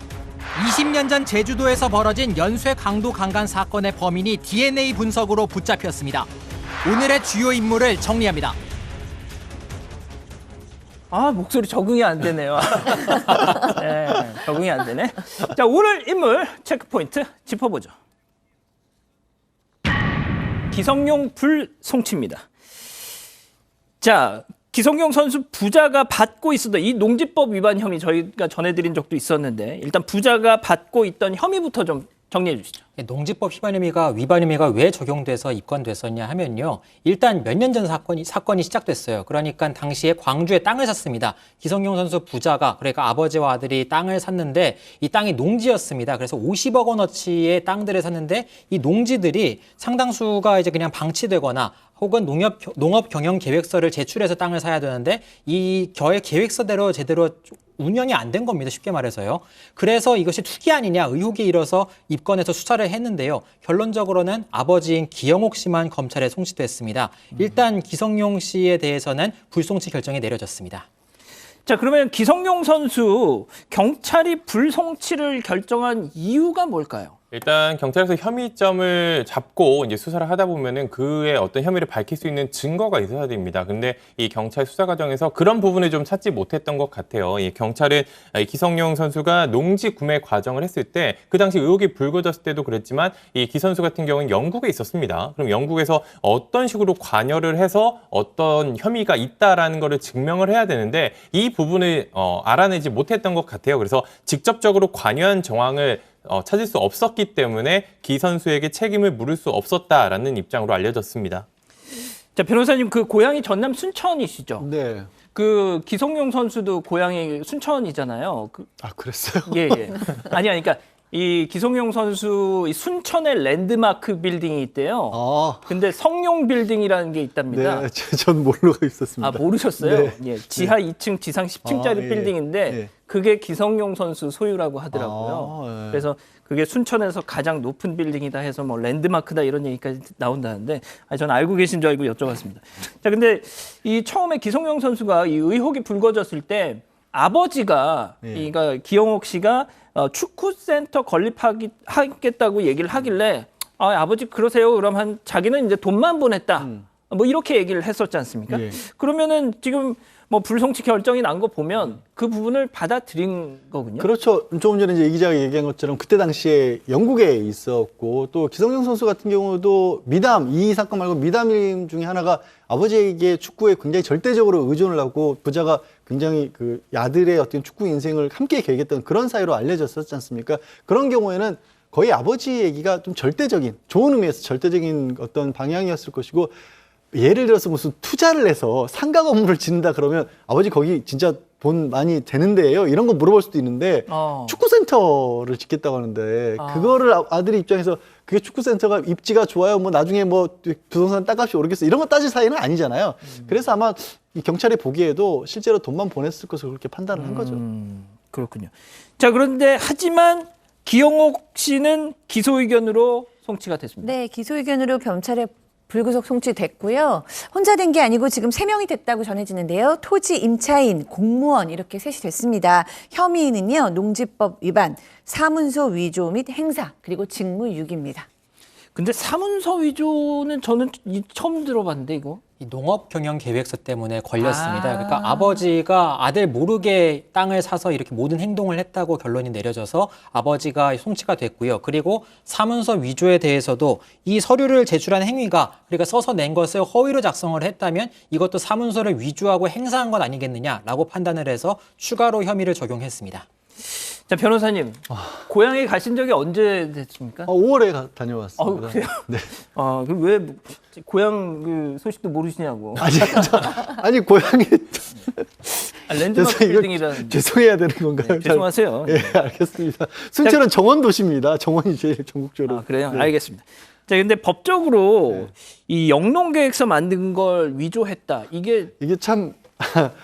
20년 전 제주도에서 벌어진 연쇄 강도 강간 사건의 범인이 DNA 분석으로 붙잡혔습니다. 오늘의 주요 인물을 정리합니다. 아, 목소리 적응이 안 되네요. 네, 적응이 안 되네. 자, 오늘 인물 체크포인트 짚어보죠. 기성용 불송치입니다. 자, 기성용 선수 부자가 받고 있었던 이 농지법 위반 혐의 저희가 전해드린 적도 있었는데 일단 부자가 받고 있던 혐의부터 좀 정리해 주시죠. 농지법 위반 혐의가 왜 적용돼서 입건됐었냐 하면요. 일단 몇 년 전 사건이 시작됐어요. 그러니까 당시에 광주에 땅을 샀습니다. 기성용 선수 부자가 그러니까 아버지와 아들이 땅을 샀는데 이 땅이 농지였습니다. 그래서 50억 원어치의 땅들을 샀는데 이 농지들이 상당수가 이제 그냥 방치되거나 혹은 농업 경영 계획서를 제출해서 땅을 사야 되는데 이 계획서대로 제대로 운영이 안 된 겁니다. 쉽게 말해서요. 그래서 이것이 투기 아니냐 의혹이 일어서 입건해서 수사를 했는데요. 결론적으로는 아버지인 기영옥 씨만 검찰에 송치됐습니다. 일단 기성용 씨에 대해서는 불송치 결정이 내려졌습니다. 자, 그러면 기성용 선수 경찰이 불송치를 결정한 이유가 뭘까요? 일단 경찰에서 혐의점을 잡고 이제 수사를 하다 보면은 그의 어떤 혐의를 밝힐 수 있는 증거가 있어야 됩니다. 근데 이 경찰 수사 과정에서 그런 부분을 좀 찾지 못했던 것 같아요. 이 경찰은 기성용 선수가 농지 구매 과정을 했을 때 그 당시 의혹이 불거졌을 때도 그랬지만 이 기 선수 같은 경우는 영국에 있었습니다. 그럼 영국에서 어떤 식으로 관여를 해서 어떤 혐의가 있다라는 거를 증명을 해야 되는데 이 부분을 알아내지 못했던 것 같아요. 그래서 직접적으로 관여한 정황을 찾을 수 없었기 때문에 기 선수에게 책임을 물을 수 없었다라는 입장으로 알려졌습니다. 자, 변호사님 그 고향이 전남 순천이시죠? 네. 그 기성용 선수도 고향이 순천이잖아요. 그랬어요? 예, 예. 아니, 그러니까 이 기성용 선수 이 순천에 랜드마크 빌딩이 있대요. 근데 성용 빌딩이라는 게 있답니다. 네, 전 모르고 있었습니다. 아, 모르셨어요? 네. 예, 지하 2층, 지상 10층짜리 예. 빌딩인데 예. 그게 기성용 선수 소유라고 하더라고요. 예. 그래서 그게 순천에서 가장 높은 빌딩이다 해서 뭐 랜드마크다 이런 얘기까지 나온다는데 저는 알고 계신 줄 알고 여쭤봤습니다. 자, 근데 이 처음에 기성용 선수가 이 의혹이 불거졌을 때 아버지가 그러니까 기영옥 씨가 축구센터 건립하겠다고 얘기를 하길래 아버지 그러세요. 그럼 자기는 이제 돈만 보냈다. 뭐 이렇게 얘기를 했었지 않습니까? 예. 그러면은 지금 뭐 불송치 결정이 난 거 보면 그 부분을 받아들인 거군요. 그렇죠. 조금 전에 이제 이 기자가 얘기한 것처럼 그때 당시에 영국에 있었고 또 기성용 선수 같은 경우도 이 사건 말고 미담 중에 하나가 아버지에게 축구에 굉장히 절대적으로 의존을 하고 부자가 굉장히 그 아들의 어떤 축구 인생을 함께 계획했던 그런 사이로 알려졌었지 않습니까? 그런 경우에는 거의 아버지 얘기가 좀 절대적인, 좋은 의미에서 절대적인 어떤 방향이었을 것이고 예를 들어서 무슨 투자를 해서 상가 건물을 짓는다 그러면 아버지 거기 진짜 돈 많이 되는데요? 이런 거 물어볼 수도 있는데 축구센터를 짓겠다고 하는데 그거를 아들의 입장에서 그게 축구센터가 입지가 좋아요? 뭐 나중에 뭐 부동산 땅값이 오르겠어? 이런 거 따질 사이는 아니잖아요. 그래서 아마 이 경찰이 보기에도 실제로 돈만 보냈을 것으로 그렇게 판단을 한 거죠. 그렇군요. 자, 그런데 하지만 기영옥 씨는 기소 의견으로 송치가 됐습니다. 네, 기소 의견으로 검찰에 불구속 송치됐고요. 혼자 된 게 아니고 지금 3명이 됐다고 전해지는데요. 토지 임차인, 공무원 이렇게 셋이 됐습니다. 혐의는요. 농지법 위반, 사문서 위조 및 행사, 그리고 직무유기입니다. 근데 사문서 위조는 저는 처음 들어봤는데 이거. 이 농업 경영 계획서 때문에 걸렸습니다. 그러니까 아버지가 아들 모르게 땅을 사서 이렇게 모든 행동을 했다고 결론이 내려져서 아버지가 송치가 됐고요. 그리고 사문서 위조에 대해서도 이 서류를 제출한 행위가 그러니까 써서 낸 것을 허위로 작성을 했다면 이것도 사문서를 위조하고 행사한 것 아니겠느냐라고 판단을 해서 추가로 혐의를 적용했습니다. 자, 변호사님, 고향에 가신 적이 언제 됐습니까? 5월에 다녀왔습니다. 그래요? 네. 그럼 왜 고향 그 소식도 모르시냐고. 아니 고향이 랜드마크 빌딩이라는. 죄송해야 되는 건가요? 네, 죄송하세요. 예, 알겠습니다. 순천은 정원 도시입니다. 정원이 제일 전국적으로. 그래요? 네. 알겠습니다. 자, 근데 법적으로 이 영농계획서 만든 걸 위조했다. 이게 참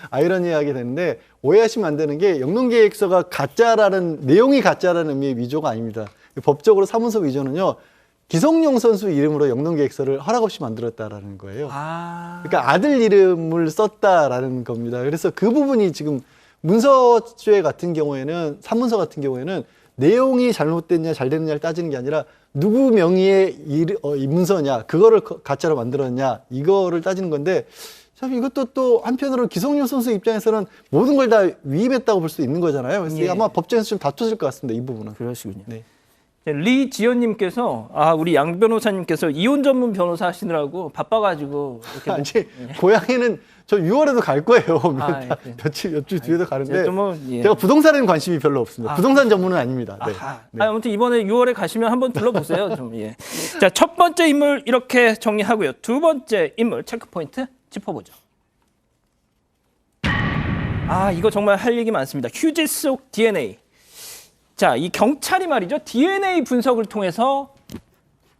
아이러니하게 되는데 오해하시면 안 되는 게 영농계획서가 가짜라는 내용이 가짜라는 의미의 위조가 아닙니다. 법적으로 사문서 위조는요. 기성용 선수 이름으로 영농계획서를 허락 없이 만들었다라는 거예요. 아. 그러니까 아들 이름을 썼다라는 겁니다. 그래서 그 부분이 지금 문서죄 같은 경우에는, 산문서 같은 경우에는 내용이 잘못됐냐 잘 됐느냐를 따지는 게 아니라 누구 명의의 이 문서냐, 그거를 가짜로 만들었냐, 이거를 따지는 건데, 참 이것도 또 한편으로 기성용 선수 입장에서는 모든 걸 다 위임했다고 볼 수 있는 거잖아요. 그래서 예. 아마 법정에서 좀 다투질 것 같습니다, 이 부분은. 그러시군요. 네. 리지연님께서 우리 양 변호사님께서 이혼 전문 변호사 하시느라고 바빠가지고 이렇게 아니, 고향에는 저 6월에도 갈 거예요. 그래요? 며칠 뒤에도 가는데 예. 제가 부동산에는 관심이 별로 없습니다. 부동산 전문은 아닙니다. 네. 네. 아무튼 이번에 6월에 가시면 한번 둘러보세요. 좀, 예. 자, 첫 번째 인물 이렇게 정리하고요. 두 번째 인물 체크 포인트 짚어보죠. 이거 정말 할 얘기 많습니다. 휴지 속 DNA. 자, 이 경찰이 말이죠. DNA 분석을 통해서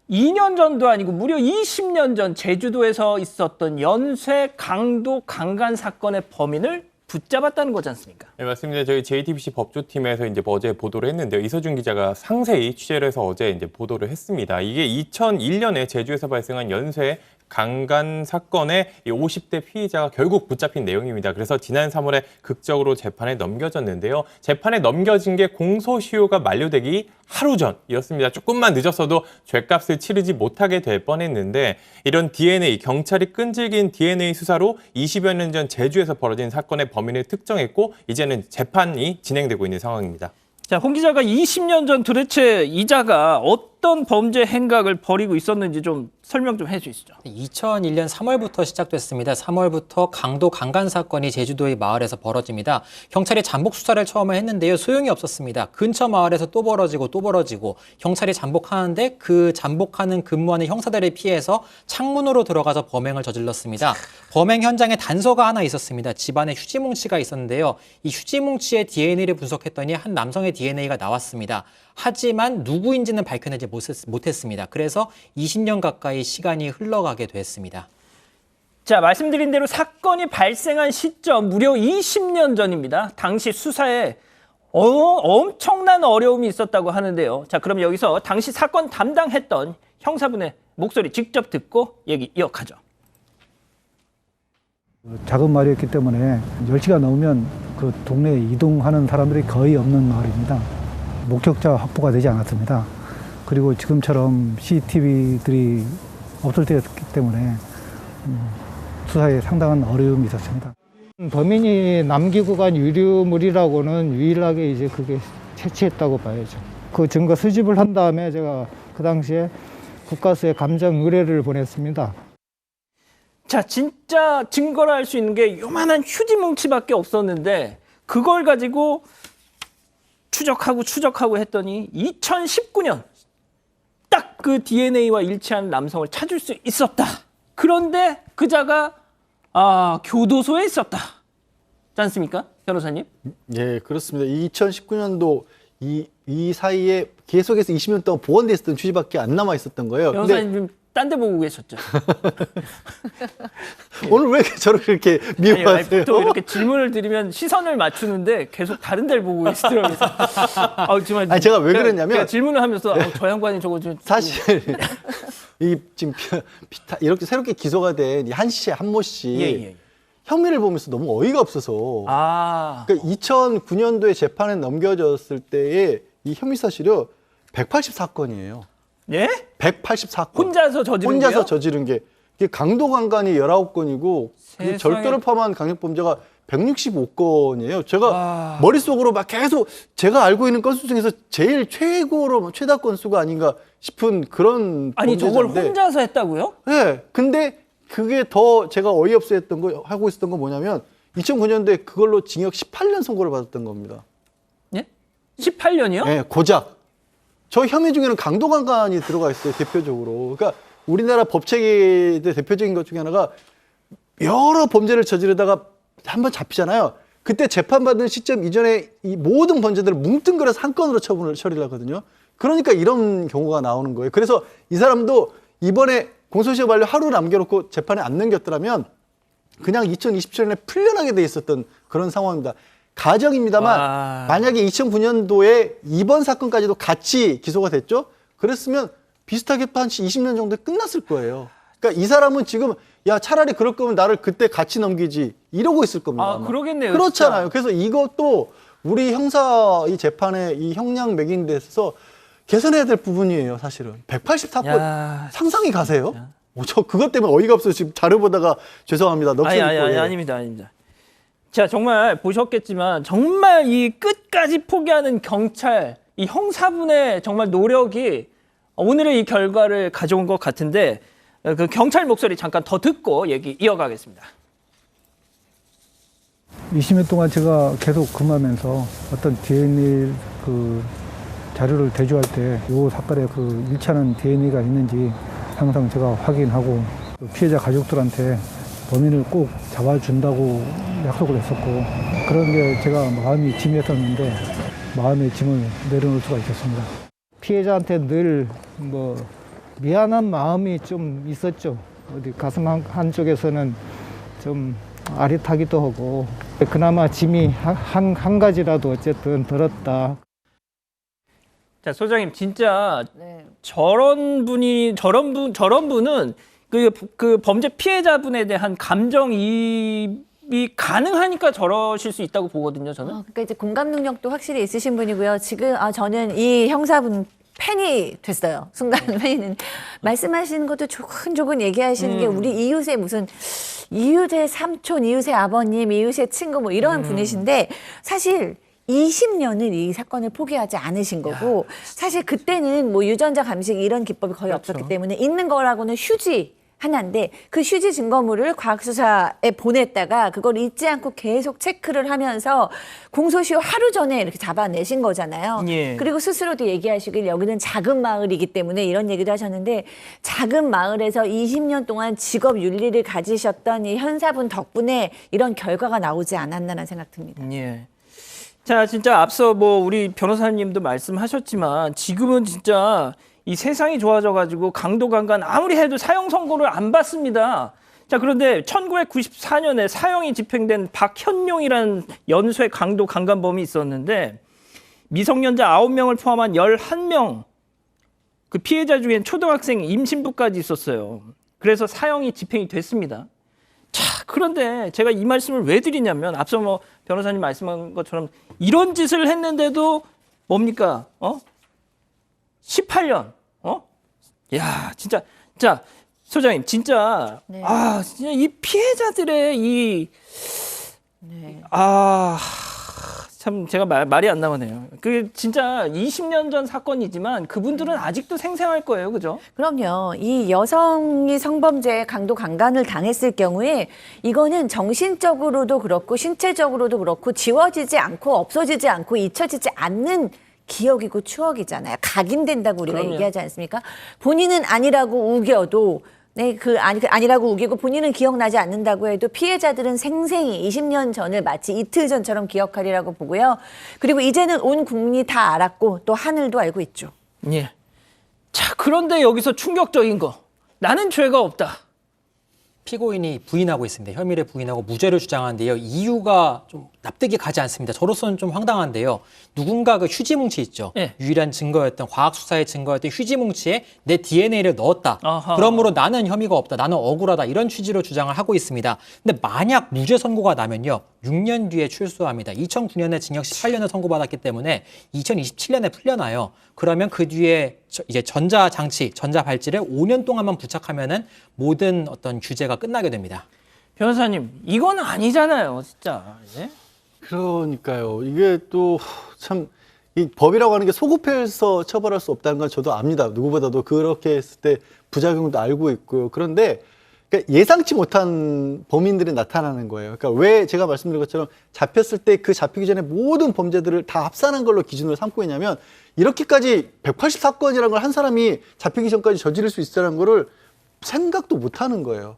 2년 전도 아니고 무려 20년 전 제주도에서 있었던 연쇄 강도 강간 사건의 범인을 붙잡았다는 거지 않습니까? 네, 맞습니다. 저희 JTBC 법조팀에서 이제 어제 보도를 했는데요. 이서준 기자가 상세히 취재를 해서 어제 이제 보도를 했습니다. 이게 2001년에 제주에서 발생한 연쇄 강간 사건의 50대 피의자가 결국 붙잡힌 내용입니다. 그래서 지난 3월에 극적으로 재판에 넘겨졌는데요. 재판에 넘겨진 게 공소시효가 만료되기 하루 전이었습니다. 조금만 늦었어도 죗값을 치르지 못하게 될 뻔했는데 이런 DNA, 경찰이 끈질긴 DNA 수사로 20여 년 전 제주에서 벌어진 사건의 범인을 특정했고 이제는 재판이 진행되고 있는 상황입니다. 자, 홍 기자가 20년 전 도대체 이자가 어떤 범죄 행각을 벌이고 있었는지 좀 설명 좀 해주시죠. 2001년 3월부터 시작됐습니다. 3월부터 강도 강간 사건이 제주도의 마을에서 벌어집니다. 경찰이 잠복 수사를 처음에 했는데요. 소용이 없었습니다. 근처 마을에서 또 벌어지고 경찰이 잠복하는데 그 잠복하는 근무하는 형사들에 피해서 창문으로 들어가서 범행을 저질렀습니다. 범행 현장에 단서가 하나 있었습니다. 집안에 휴지뭉치가 있었는데요. 이 휴지뭉치의 DNA를 분석했더니 한 남성의 DNA가 나왔습니다. 하지만 누구인지는 밝혀내지 못했습니다. 그래서 20년 가까이 시간이 흘러가게 됐습니다. 자, 말씀드린 대로 사건이 발생한 시점 무려 20년 전입니다. 당시 수사에 엄청난 어려움이 있었다고 하는데요. 자, 그럼 여기서 당시 사건 담당했던 형사분의 목소리 직접 듣고 얘기 이어가죠. 작은 마을이었기 때문에 10시가 넘으면 그 동네에 이동하는 사람들이 거의 없는 마을입니다. 목격자 확보가 되지 않았습니다. 그리고 지금처럼 CCTV들이 없을 때였기 때문에 수사에 상당한 어려움이 있었습니다. 범인이 남기고 간 유류물이라고는 유일하게 이제 그게 채취했다고 봐야죠. 그 증거 수집을 한 다음에 제가 그 당시에 국가수에 감정 의뢰를 보냈습니다. 자, 진짜 증거를 할 수 있는 게 요만한 휴지뭉치밖에 없었는데 그걸 가지고 추적하고 했더니 2019년 딱 그 DNA와 일치하는 남성을 찾을 수 있었다. 그런데 그자가 교도소에 있었다. 그렇지 않습니까? 변호사님? 예, 그렇습니다. 2019년도 이 사이에 계속해서 20년 동안 보관돼 있었던 휴지밖에 안 남아 있었던 거예요. 변호사님 딴 데 보고 계셨죠? 오늘 왜 저렇게 이렇게 미워하세요? 보통 이렇게 질문을 드리면 시선을 맞추는데 계속 다른 데를 보고 계시더라고요. 정말 아니, 제가 왜 그랬냐면 제가 질문을 하면서 저 양반이 저거 좀 사실 이 지금 이렇게 새롭게 기소가 된 한모 씨 예. 혐의를 보면서 너무 어이가 없어서 그러니까 2009년도에 재판에 넘겨졌을 때의 이 혐의 사실이 184건이에요. 예? 184건. 혼자서 저지른 게 이게 강도 강간이 19건이고 그 절도를 포함한 강력범죄가 165건이에요. 제가 머릿속으로 막 계속 제가 알고 있는 건수 중에서 제일 최다 건수가 아닌가 싶은 그런 아니 저걸 범죄자인데. 혼자서 했다고요? 네. 근데 그게 더 제가 어이없어 했던 거 하고 있었던 건 뭐냐면 2009년도에 그걸로 징역 18년 선고를 받았던 겁니다. 예? 18년이요? 네, 고작. 저 혐의 중에는 강도 강간이 들어가 있어요, 대표적으로. 그러니까 우리나라 법체계의 대표적인 것 중에 하나가 여러 범죄를 저지르다가 한번 잡히잖아요. 그때 재판받는 시점 이전에 이 모든 범죄들을 뭉뚱그려서 한 건으로 처리를 하거든요. 그러니까 이런 경우가 나오는 거예요. 그래서 이 사람도 이번에 공소시효 만료 하루 남겨놓고 재판에 안 넘겼더라면 그냥 2027년에 풀려나게 돼 있었던 그런 상황입니다. 가정입니다만 만약에 2009년도에 이번 사건까지도 같이 기소가 됐죠? 그랬으면 비슷하게 한 20년 정도에 끝났을 거예요. 그러니까 이 사람은 지금 야 차라리 그럴 거면 나를 그때 같이 넘기지 이러고 있을 겁니다. 아, 아마. 그러겠네요. 그렇잖아요. 진짜. 그래서 이것도 우리 형사 이 재판의 이 형량 매긴 데서 개선해야 될 부분이에요. 사실은 184건 야, 상상이 가세요? 저 그것 때문에 어이가 없어서 지금 자료 보다가 죄송합니다. 아닙니다. 자, 정말 보셨겠지만 정말 이 끝까지 포기하는 경찰, 이 형사분의 정말 노력이 오늘의 이 결과를 가져온 것 같은데 그 경찰 목소리 잠깐 더 듣고 얘기 이어가겠습니다. 20년 동안 제가 계속 근무하면서 어떤 DNA 그 자료를 대조할 때 이 사건에 그 일치하는 DNA가 있는지 항상 제가 확인하고 피해자 가족들한테 범인을 꼭 잡아준다고 약속을 했었고 그런 게 제가 마음이 짐이었었는데 마음의 짐을 내려놓을 수가 있었습니다. 피해자한테 늘 뭐 미안한 마음이 좀 있었죠. 어디 가슴 한쪽에서는 좀 아릿하기도 하고 그나마 짐이 한 가지라도 어쨌든 덜었다. 자, 소장님 진짜 네. 저런 분은 그 범죄 피해자분에 대한 감정이입이 가능하니까 저러실 수 있다고 보거든요, 저는. 그러니까 이제 공감 능력도 확실히 있으신 분이고요. 지금 저는 이 형사분 팬이 됐어요. 순간 팬이는 말씀하시는 것도 조근조근 얘기하시는 게 우리 이웃의 무슨 이웃의 삼촌, 이웃의 아버님, 이웃의 친구 뭐 이런 분이신데 사실 20년을 이 사건을 포기하지 않으신 거고 사실 그때는 뭐 유전자 감식 이런 기법이 거의 없었기 때문에 있는 거라고는 휴지 하나인데 그 휴지 증거물을 과학수사에 보냈다가 그걸 잊지 않고 계속 체크를 하면서 공소시효 하루 전에 이렇게 잡아내신 거잖아요. 예. 그리고 스스로도 얘기하시길 여기는 작은 마을이기 때문에 이런 얘기도 하셨는데 작은 마을에서 20년 동안 직업 윤리를 가지셨던 이 형사분 덕분에 이런 결과가 나오지 않았나라는 생각 듭니다. 예. 자, 진짜 앞서 뭐 우리 변호사님도 말씀하셨지만 지금은 진짜 이 세상이 좋아져가지고 강도강간 아무리 해도 사형 선고를 안 받습니다. 자, 그런데 1994년에 사형이 집행된 박현용이라는 연쇄 강도 강간범이 있었는데 미성년자 9명을 포함한 11명 그 피해자 중엔 초등학생 임신부까지 있었어요. 그래서 사형이 집행이 됐습니다. 자, 그런데 제가 이 말씀을 왜 드리냐면 앞서 뭐 변호사님 말씀한 것처럼 이런 짓을 했는데도 뭡니까? 18년. 야, 진짜. 자, 소장님, 진짜. 네. 진짜 이 피해자들의 네. 참 제가 말이 안 나오네요. 그 진짜 20년 전 사건이지만 그분들은 아직도 생생할 거예요. 그죠? 그럼요. 이 여성이 성범죄 강도 강간을 당했을 경우에 이거는 정신적으로도 그렇고 신체적으로도 그렇고 지워지지 않고 없어지지 않고 잊혀지지 않는 기억이고 추억이잖아요. 각인된다고 우리가 그럼요. 얘기하지 않습니까? 본인은 아니라고 우겨도 아니라고 우기고 본인은 기억나지 않는다고 해도 피해자들은 생생히 20년 전을 마치 이틀 전처럼 기억하리라고 보고요. 그리고 이제는 온 국민이 다 알았고 또 하늘도 알고 있죠. 예. 자, 그런데 여기서 충격적인 거. 나는 죄가 없다. 피고인이 부인하고 있습니다. 혐의를 부인하고 무죄를 주장하는데요. 이유가 좀 납득이 가지 않습니다. 저로서는 좀 황당한데요. 누군가 그 휴지뭉치 있죠. 네. 유일한 증거였던 과학수사의 증거였던 휴지뭉치에 내 DNA를 넣었다. 아하. 그러므로 나는 혐의가 없다. 나는 억울하다. 이런 취지로 주장을 하고 있습니다. 근데 만약 무죄 선고가 나면요. 6년 뒤에 출소합니다. 2009년에 징역 18년을 선고받았기 때문에 2027년에 풀려나요. 그러면 그 뒤에 이제 전자장치, 전자발찌를 5년 동안만 부착하면은 모든 어떤 규제가 끝나게 됩니다. 변호사님, 이건 아니잖아요. 진짜. 예? 그러니까요. 이게 또 참 이 법이라고 하는 게 소급해서 처벌할 수 없다는 건 저도 압니다. 누구보다도 그렇게 했을 때 부작용도 알고 있고요. 그런데 그러니까 예상치 못한 범인들이 나타나는 거예요. 그러니까 왜 제가 말씀드린 것처럼 잡혔을 때 그 잡히기 전에 모든 범죄들을 다 합산한 걸로 기준으로 삼고 있냐면 이렇게까지 184건이라는 걸 한 사람이 잡히기 전까지 저지를 수 있다는 거를 생각도 못 하는 거예요.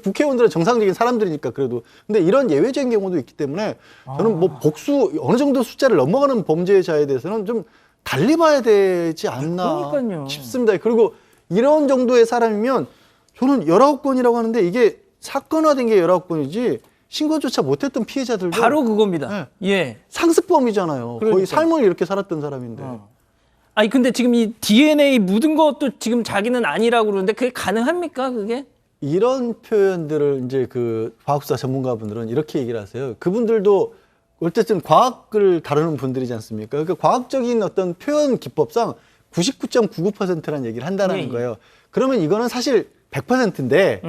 국회의원들은 정상적인 사람들이니까 그래도. 근데 이런 예외적인 경우도 있기 때문에 저는 뭐 복수 어느 정도 숫자를 넘어가는 범죄자에 대해서는 좀 달리 봐야 되지 않나 그러니까요. 싶습니다. 그리고 이런 정도의 사람이면 저는 19건이라고 하는데 이게 사건화된 게 19건이지 신고조차 못했던 피해자들도 바로 그겁니다. 네. 예. 상습범이잖아요. 거의 그러니까요. 삶을 이렇게 살았던 사람인데. 아니 근데 지금 이 DNA 묻은 것도 지금 자기는 아니라고 그러는데 그게 가능합니까 그게? 이런 표현들을 이제 그 과학수사 전문가분들은 이렇게 얘기를 하세요. 그분들도 어쨌든 과학을 다루는 분들이지 않습니까? 그러니까 과학적인 어떤 표현 기법상 99.99%라는 얘기를 한다는 거예요. 그러면 이거는 사실 100%인데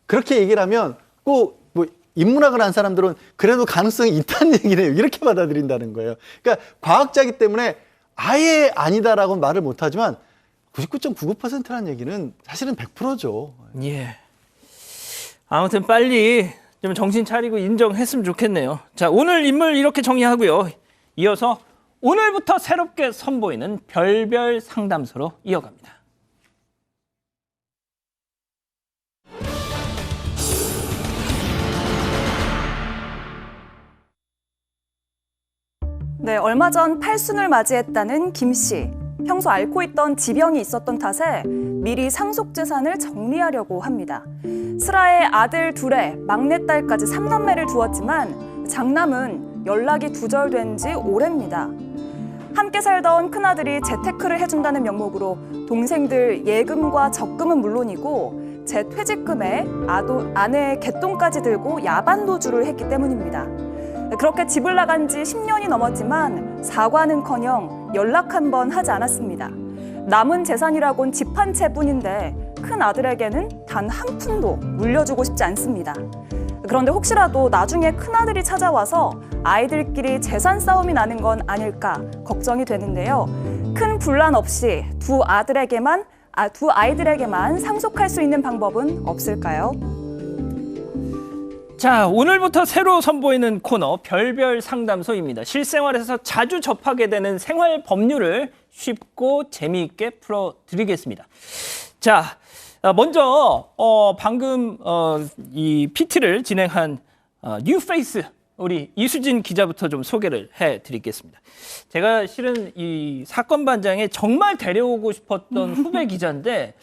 그렇게 얘기를 하면 꼭 뭐 인문학을 한 사람들은 그래도 가능성이 있다는 얘기를 해요. 이렇게 받아들인다는 거예요. 그러니까 과학자이기 때문에 아예 아니다라고 말을 못하지만 99.99%라는 얘기는 사실은 100%죠. 예. 아무튼 빨리 좀 정신 차리고 인정했으면 좋겠네요. 자, 오늘 인물 이렇게 정리하고요. 이어서 오늘부터 새롭게 선보이는 별별 상담소로 이어갑니다. 네, 얼마 전 팔순을 맞이했다는 김 씨. 평소 앓고 있던 지병이 있었던 탓에 미리 상속재산을 정리하려고 합니다. 슬하에 아들 둘에 막내딸까지 3남매를 두었지만 장남은 연락이 두절된 지 오래입니다. 함께 살던 큰아들이 재테크를 해준다는 명목으로 동생들 예금과 적금은 물론이고 제 퇴직금에 아내의 개똥까지 들고 야반도주를 했기 때문입니다. 그렇게 집을 나간 지 10년이 넘었지만 사과는커녕 연락 한 번 하지 않았습니다. 남은 재산이라곤 집 한 채뿐인데 큰 아들에게는 단 한 푼도 물려주고 싶지 않습니다. 그런데 혹시라도 나중에 큰 아들이 찾아와서 아이들끼리 재산 싸움이 나는 건 아닐까 걱정이 되는데요. 큰 분란 없이 두 아이들에게만 상속할 수 있는 방법은 없을까요? 자, 오늘부터 새로 선보이는 코너 별별 상담소입니다. 실생활에서 자주 접하게 되는 생활 법률을 쉽고 재미있게 풀어드리겠습니다. 자, 먼저 방금 이 PT를 진행한 뉴페이스 우리 이수진 기자부터 좀 소개를 해드리겠습니다. 제가 실은 이 사건 반장에 정말 데려오고 싶었던 후배 기자인데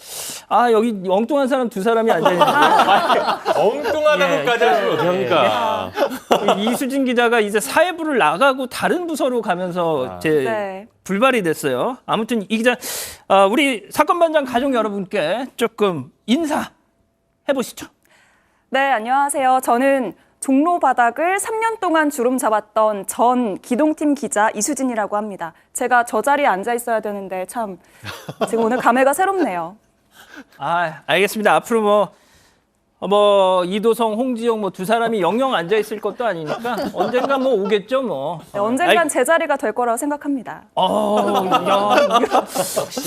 여기 엉뚱한 사람 두 사람이 앉아있는데 엉뚱하다고까지 하시면 어떡합니까? 이수진 기자가 이제 사회부를 나가고 다른 부서로 가면서 불발이 됐어요. 아무튼 이 기자 우리 사건 반장 가족 여러분께 조금 인사해보시죠. 네, 안녕하세요. 저는 종로 바닥을 3년 동안 주름 잡았던 전 기동팀 기자 이수진이라고 합니다. 제가 저 자리에 앉아 있어야 되는데 참 지금 오늘 감회가 새롭네요. 알겠습니다. 앞으로 뭐 이도성, 홍지영 뭐 두 사람이 영영 앉아 있을 것도 아니니까 언젠가 뭐 오겠죠 뭐. 네, 언젠간 제 자리가 될 거라고 생각합니다.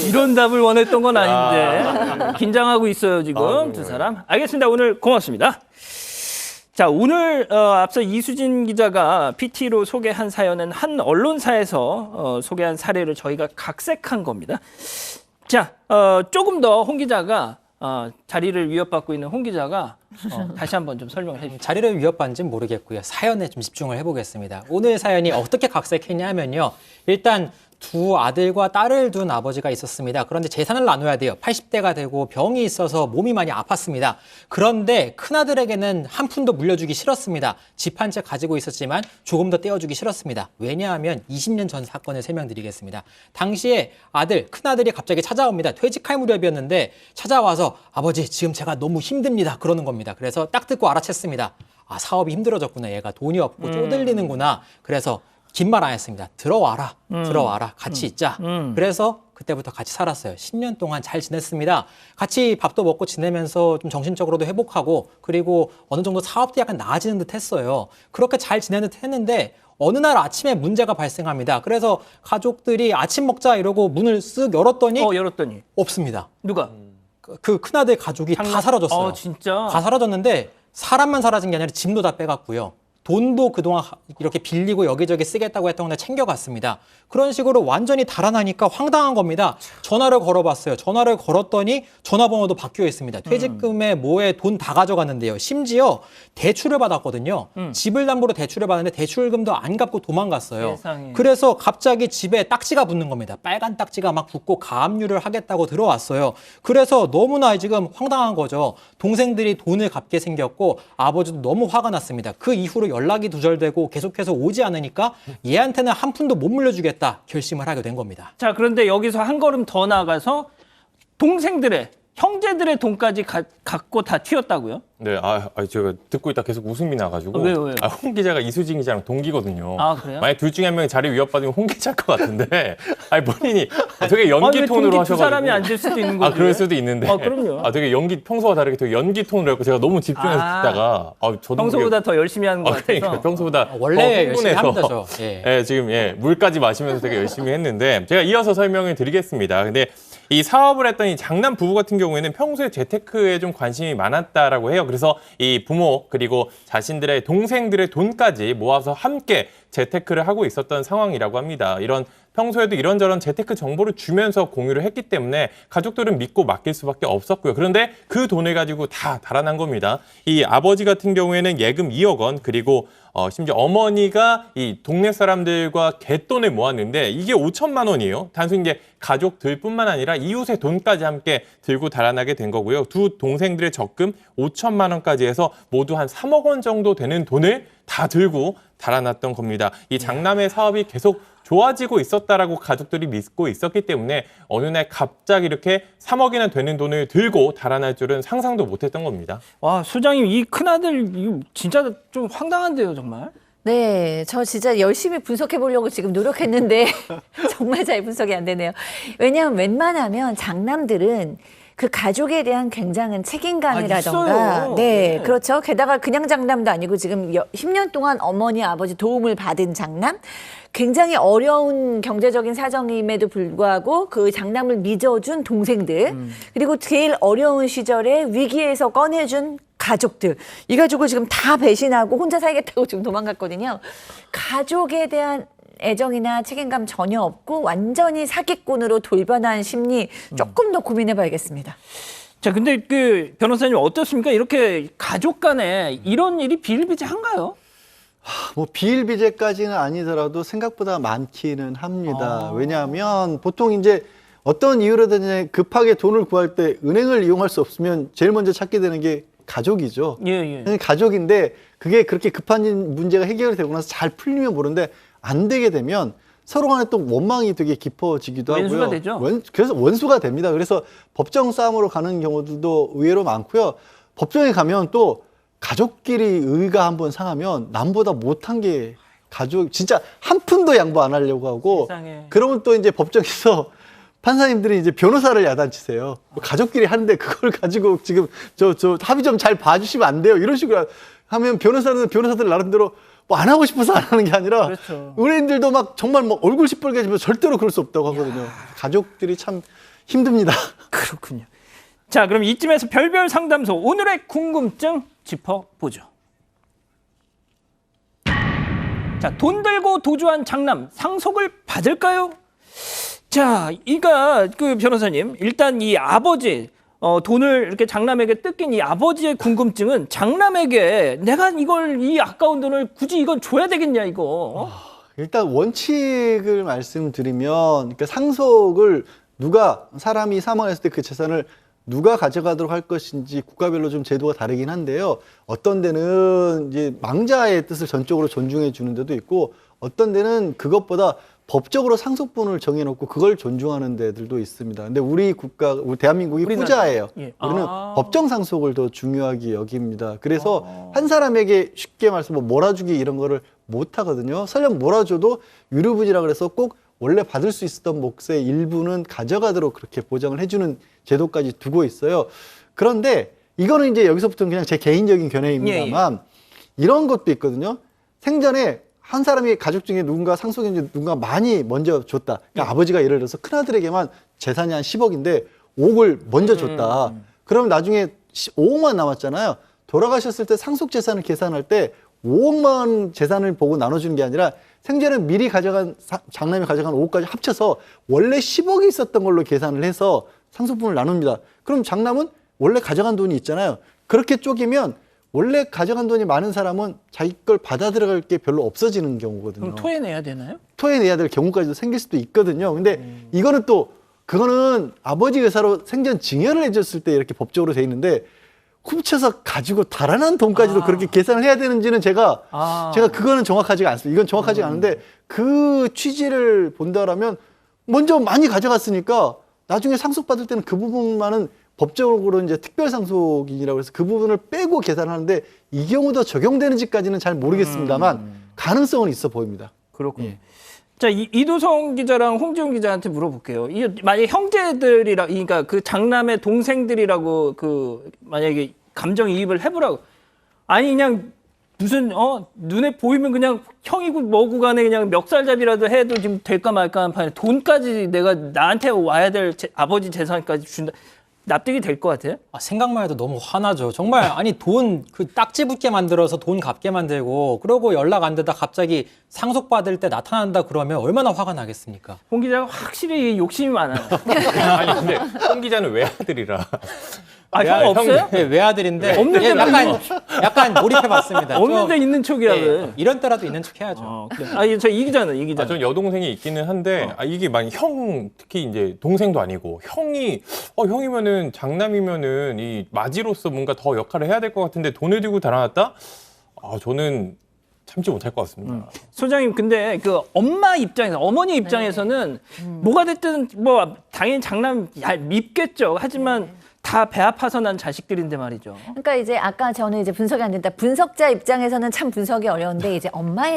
이런 답을 원했던 건 아닌데 긴장하고 있어요 지금 두 사람. 알겠습니다. 오늘 고맙습니다. 자, 오늘 앞서 이수진 기자가 PT로 소개한 사연은 한 언론사에서 소개한 사례를 저희가 각색한 겁니다. 자, 조금 더 홍 기자가 자리를 위협받고 있는 홍 기자가 다시 한번 좀 설명을 해주세요. 자리를 위협받는지는 모르겠고요. 사연에 좀 집중을 해보겠습니다. 오늘 사연이 어떻게 각색했냐면요. 일단 두 아들과 딸을 둔 아버지가 있었습니다. 그런데 재산을 나눠야 돼요. 80대가 되고 병이 있어서 몸이 많이 아팠습니다. 그런데 큰아들에게는 한 푼도 물려주기 싫었습니다. 집 한 채 가지고 있었지만 조금 더 떼어주기 싫었습니다. 왜냐하면 20년 전 사건을 설명드리겠습니다. 당시에 큰아들이 갑자기 찾아옵니다. 퇴직할 무렵이었는데 찾아와서 아버지 지금 제가 너무 힘듭니다. 그러는 겁니다. 그래서 딱 듣고 알아챘습니다. 사업이 힘들어졌구나. 얘가 돈이 없고 쪼들리는구나. 그래서 긴 말 안 했습니다. 들어와라. 같이 있자. 그래서 그때부터 같이 살았어요. 10년 동안 잘 지냈습니다. 같이 밥도 먹고 지내면서 좀 정신적으로도 회복하고 그리고 어느 정도 사업도 약간 나아지는 듯 했어요. 그렇게 잘 지내는 듯 했는데 어느 날 아침에 문제가 발생합니다. 그래서 가족들이 아침 먹자 이러고 문을 쓱 열었더니 없습니다. 누가? 그 큰아들 가족이 다 사라졌어요. 진짜? 다 사라졌는데 사람만 사라진 게 아니라 짐도 다 빼갔고요. 돈도 그동안 이렇게 빌리고 여기저기 쓰겠다고 했던 걸 챙겨갔습니다. 그런 식으로 완전히 달아나니까 황당한 겁니다. 전화를 걸어봤어요. 전화를 걸었더니 전화번호도 바뀌어 있습니다. 퇴직금에 뭐에 돈 다 가져갔는데요. 심지어 대출을 받았거든요. 집을 담보로 대출을 받았는데 대출금도 안 갚고 도망갔어요. 세상에. 그래서 갑자기 집에 딱지가 붙는 겁니다. 빨간 딱지가 막 붙고 가압류를 하겠다고 들어왔어요. 그래서 너무나 지금 황당한 거죠. 동생들이 돈을 갚게 생겼고 아버지도 너무 화가 났습니다. 그 이후로 연락이 두절되고 계속해서 오지 않으니까 얘한테는 한 푼도 못 물려주겠다 결심을 하게 된 겁니다. 자, 그런데 여기서 한 걸음 더 나아가서 동생들의 형제들의 돈까지 갖고 다 튀었다고요? 네, 제가 듣고 있다 계속 웃음이 나가지고. 왜요? 홍 기자가 이수진 기자랑 동기거든요. 아, 그래요? 만약 둘 중에 한 명이 자리 위협받으면 홍 기자일 것 같은데, 본인이 되게 연기 톤으로 하셔가지고. 두 사람이 앉을 수도 있는 거죠. 그럴 수도 있는데. 그럼요. 되게 평소와 다르게 되게 연기 톤으로 했고, 제가 너무 집중해서 듣다가, 저도 평소보다 더 열심히 하는 것 같아서. 그러니까 평소보다 원래 열심히 흥분해서. 합니다, 저. 예. 지금 물까지 마시면서 되게 열심히 했는데, 제가 이어서 설명을 드리겠습니다. 근데 이 사업을 했던 이 장남 부부 같은 경우에는 평소에 재테크에 좀 관심이 많았다라고 해요. 그래서 이 부모 그리고 자신들의 동생들의 돈까지 모아서 함께 재테크를 하고 있었던 상황이라고 합니다. 평소에도 이런저런 재테크 정보를 주면서 공유를 했기 때문에 가족들은 믿고 맡길 수밖에 없었고요. 그런데 그 돈을 가지고 다 달아난 겁니다. 이 아버지 같은 경우에는 예금 2억 원 그리고 심지어 어머니가 이 동네 사람들과 갯돈을 모았는데 이게 5천만 원이에요. 단순히 이제 가족들뿐만 아니라 이웃의 돈까지 함께 들고 달아나게 된 거고요. 두 동생들의 적금 5천만 원까지 해서 모두 한 3억 원 정도 되는 돈을 다 들고 달아났던 겁니다. 이 장남의 사업이 계속 좋아지고 있었다라고 가족들이 믿고 있었기 때문에 어느 날 갑자기 이렇게 3억이나 되는 돈을 들고 달아날 줄은 상상도 못했던 겁니다. 와, 수장님 이 큰아들 이거 진짜 좀 황당한데요, 정말. 네, 저 진짜 열심히 분석해 보려고 지금 노력했는데 정말 잘 분석이 안 되네요. 왜냐하면 웬만하면 장남들은 그 가족에 대한 굉장한 책임감이라던가, 네, 그렇죠. 게다가 그냥 장남도 아니고 지금 10년 동안 어머니, 아버지 도움을 받은 장남, 굉장히 어려운 경제적인 사정임에도 불구하고 그 장남을 믿어준 동생들, 그리고 제일 어려운 시절에 위기에서 꺼내준 가족들, 이 가족을 지금 다 배신하고 혼자 살겠다고 지금 도망갔거든요. 가족에 대한 애정이나 책임감 전혀 없고 완전히 사기꾼으로 돌변한 심리 조금 더 고민해 봐야겠습니다. 자, 근데 그 변호사님 어떻습니까? 이렇게 가족 간에 이런 일이 비일비재한가요? 비일비재까지는 아니더라도 생각보다 많기는 합니다. 왜냐하면 보통 이제 어떤 이유로든 급하게 돈을 구할 때 은행을 이용할 수 없으면 제일 먼저 찾게 되는 게 가족이죠. 가족인데 그게 그렇게 급한 문제가 해결이 되고 나서 잘 풀리면 모르는데 안 되게 되면 서로 간에 또 원망이 되게 깊어지기도 하고요. 원수가 되죠. 그래서 원수가 됩니다. 그래서 법정 싸움으로 가는 경우들도 의외로 많고요. 법정에 가면 또 가족끼리 의가 한번 상하면 남보다 못한 게 가족, 진짜 한 푼도 양보 안 하려고 하고, 세상에. 그러면 또 이제 법정에서 판사님들이 이제 변호사를 야단치세요. 가족끼리 하는데 그걸 가지고 지금 저 합의 좀 잘 봐주시면 안 돼요. 이런 식으로 하면 변호사들 나름대로 뭐 안 하고 싶어서 안 하는 게 아니라, 그렇죠. 의뢰인들도 막 정말 뭐 얼굴 시뻘개지면 절대로 그럴 수 없다고 하거든요. 가족들이 참 힘듭니다. 그렇군요. 자, 그럼 이쯤에서 별별 상담소 오늘의 궁금증 짚어보죠. 자, 돈 들고 도주한 장남 상속을 받을까요? 자, 그 변호사님, 일단 이 아버지 돈을 이렇게 장남에게 뜯긴 이 아버지의 궁금증은 장남에게 내가 이 아까운 돈을 굳이 이건 줘야 되겠냐 이거. 일단 원칙을 말씀드리면, 그러니까 상속을 사람이 사망했을 때 그 재산을 누가 가져가도록 할 것인지 국가별로 좀 제도가 다르긴 한데요. 어떤 데는 이제 망자의 뜻을 전적으로 존중해 주는 데도 있고, 어떤 데는 그것보다 법적으로 상속분을 정해놓고 그걸 존중하는 데들도 있습니다. 근데 우리 대한민국이 후자예요. 우리는 법정 상속을 더 중요하게 여깁니다. 그래서 한 사람에게 쉽게 말해서 몰아주기 이런 거를 못 하거든요. 설령 몰아줘도 유류분이라 그래서 꼭 원래 받을 수 있었던 몫의 일부는 가져가도록 그렇게 보장을 해주는 제도까지 두고 있어요. 그런데 이거는 이제 여기서부터는 그냥 제 개인적인 견해입니다만, 이런 것도 있거든요. 생전에 한 사람이 가족 중에 누군가 상속인지 누군가 많이 먼저 줬다. 그러니까 아버지가 예를 들어서 큰아들에게만 재산이 한 10억인데 5억을 먼저 줬다. 그러면 나중에 5억만 남았잖아요. 돌아가셨을 때 상속 재산을 계산할 때 5억만 재산을 보고 나눠주는 게 아니라 생전에 미리 장남이 가져간 5억까지 합쳐서 원래 10억이 있었던 걸로 계산을 해서 상속분을 나눕니다. 그럼 장남은 원래 가져간 돈이 있잖아요. 그렇게 쪼개면 원래 가져간 돈이 많은 사람은 자기 걸 받아 들어갈 게 별로 없어지는 경우거든요. 그럼 토해내야 되나요? 토해내야 될 경우까지도 생길 수도 있거든요. 근데 그거는 아버지 의사로 생전 증여를 해줬을 때 이렇게 법적으로 돼 있는데, 훔쳐서 가지고 달아난 돈까지도 그렇게 계산을 해야 되는지는 제가 그거는 정확하지가 않습니다. 이건 정확하지가 않은데 그 취지를 본다라면 먼저 많이 가져갔으니까 나중에 상속받을 때는 그 부분만은 법적으로 이제 특별상속인이라고 해서 그 부분을 빼고 계산하는데 이 경우도 적용되는지까지는 잘 모르겠습니다만 가능성은 있어 보입니다. 그렇군요. 예. 자, 이도성 기자랑 홍지훈 기자한테 물어볼게요. 만약에 형제들이라, 그러니까 그 장남의 동생들이라고 만약에 감정이입을 해보라고. 아니, 그냥 무슨, 눈에 보이면 그냥 형이고 뭐고 간에 그냥 멱살잡이라도 해도 지금 될까 말까 한 판에 돈까지 내가 나한테 와야 될 아버지 재산까지 준다. 납득이 될 것 같아요? 생각만 해도 너무 화나죠. 정말 아니 돈 딱지 붙게 만들어서 돈 갚게 만들고 그러고 연락 안 되다 갑자기 상속받을 때 나타난다 그러면 얼마나 화가 나겠습니까? 홍 기자가 확실히 욕심이 많아요. 아니 근데 홍 기자는 외아들이라. 형 없어요? 네, 외아들인데 없는데 약간 몰입해봤습니다. 없는데 있는 척이라고. 이런 때라도 있는 척 해야죠. 그래. 이 기자는. 전 여동생이 있기는 한데 이게 만약 특히 이제 동생도 아니고 형이면은 장남이면은 이 마지로서 뭔가 더 역할을 해야 될 것 같은데 돈을 들고 달아났다? 저는 참지 못할 것 같습니다. 소장님, 근데 엄마 입장에서, 어머니 입장에서는 뭐가 됐든 뭐 당연히 장남 밉겠죠. 하지만 다 배 아파서 난 자식들인데 말이죠. 그러니까 이제 아까 저는 이제 분석이 안 된다. 분석자 입장에서는 참 분석이 어려운데 이제 엄마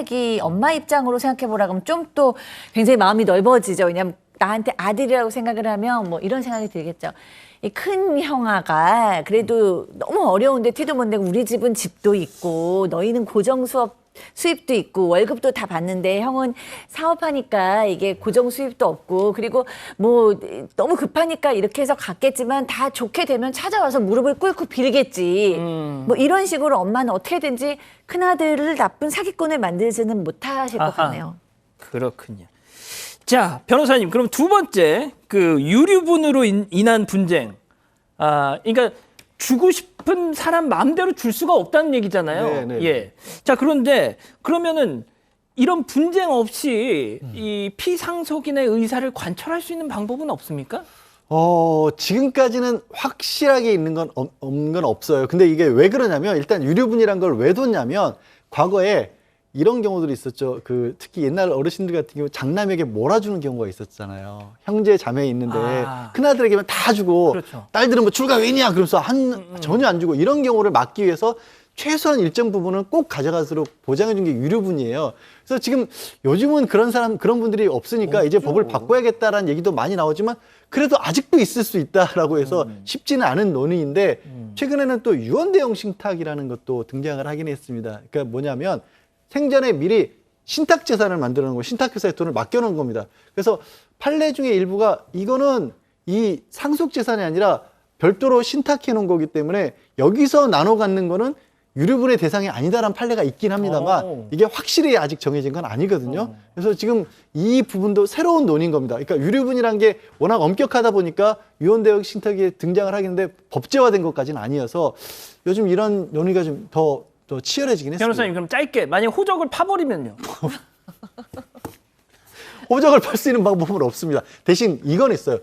입장으로 생각해 보라 그러면 좀 또 굉장히 마음이 넓어지죠. 왜냐하면 나한테 아들이라고 생각을 하면 뭐 이런 생각이 들겠죠. 이 큰 형아가 그래도 너무 어려운데 티도 못 내고 우리 집은 집도 있고 너희는 고정 수입도 있고 월급도 다 받는데 형은 사업하니까 이게 고정 수입도 없고 그리고 뭐 너무 급하니까 이렇게 해서 갔겠지만 다 좋게 되면 찾아와서 무릎을 꿇고 빌겠지. 뭐 이런 식으로 엄마는 어떻게든지 큰아들을 나쁜 사기꾼을 만들지는 못하실 것 같네요. 그렇군요. 자, 변호사님, 그럼 두 번째 유류분으로 인한 분쟁. 그러니까 주고 싶은 사람 마음대로 줄 수가 없다는 얘기잖아요. 네. 예. 자, 그런데 그러면은 이런 분쟁 없이 이 피상속인의 의사를 관철할 수 있는 방법은 없습니까? 지금까지는 확실하게 없는 건 없어요. 근데 이게 왜 그러냐면 일단 유류분이란 걸 왜 뒀냐면 과거에 이런 경우들이 있었죠. 특히 옛날 어르신들 같은 경우 장남에게 몰아주는 경우가 있었잖아요. 형제 자매 있는데 큰아들에게만 다 주고 그렇죠. 딸들은 뭐 출가 왜냐 그러면서 전혀 안 주고 이런 경우를 막기 위해서 최소한 일정 부분은 꼭 가져가도록 보장해 준 게 유류분이에요. 그래서 지금 요즘은 그런 분들이 없으니까 이제 법을 바꿔야겠다라는 얘기도 많이 나오지만 그래도 아직도 있을 수 있다라고 해서 쉽지는 않은 논의인데 최근에는 또 유언대용 신탁이라는 것도 등장을 하긴 했습니다. 그러니까 뭐냐면 생전에 미리 신탁재산을 만들어 놓은 거, 신탁회사에 돈을 맡겨놓은 겁니다. 그래서 판례 중에 일부가 이거는 이 상속재산이 아니라 별도로 신탁해 놓은 거기 때문에 여기서 나눠 갖는 거는 유류분의 대상이 아니다라는 판례가 있긴 합니다만 이게 확실히 아직 정해진 건 아니거든요. 그래서 지금 이 부분도 새로운 논의인 겁니다. 그러니까 유류분이란 게 워낙 엄격하다 보니까 유언대용 신탁이 등장을 하겠는데 법제화된 것까지는 아니어서 요즘 이런 논의가 좀 더 치열해지긴 했습니다. 변호사님, 그럼 짧게 만약 호적을 파버리면요? 호적을 팔 수 있는 방법은 없습니다. 대신 이건 있어요.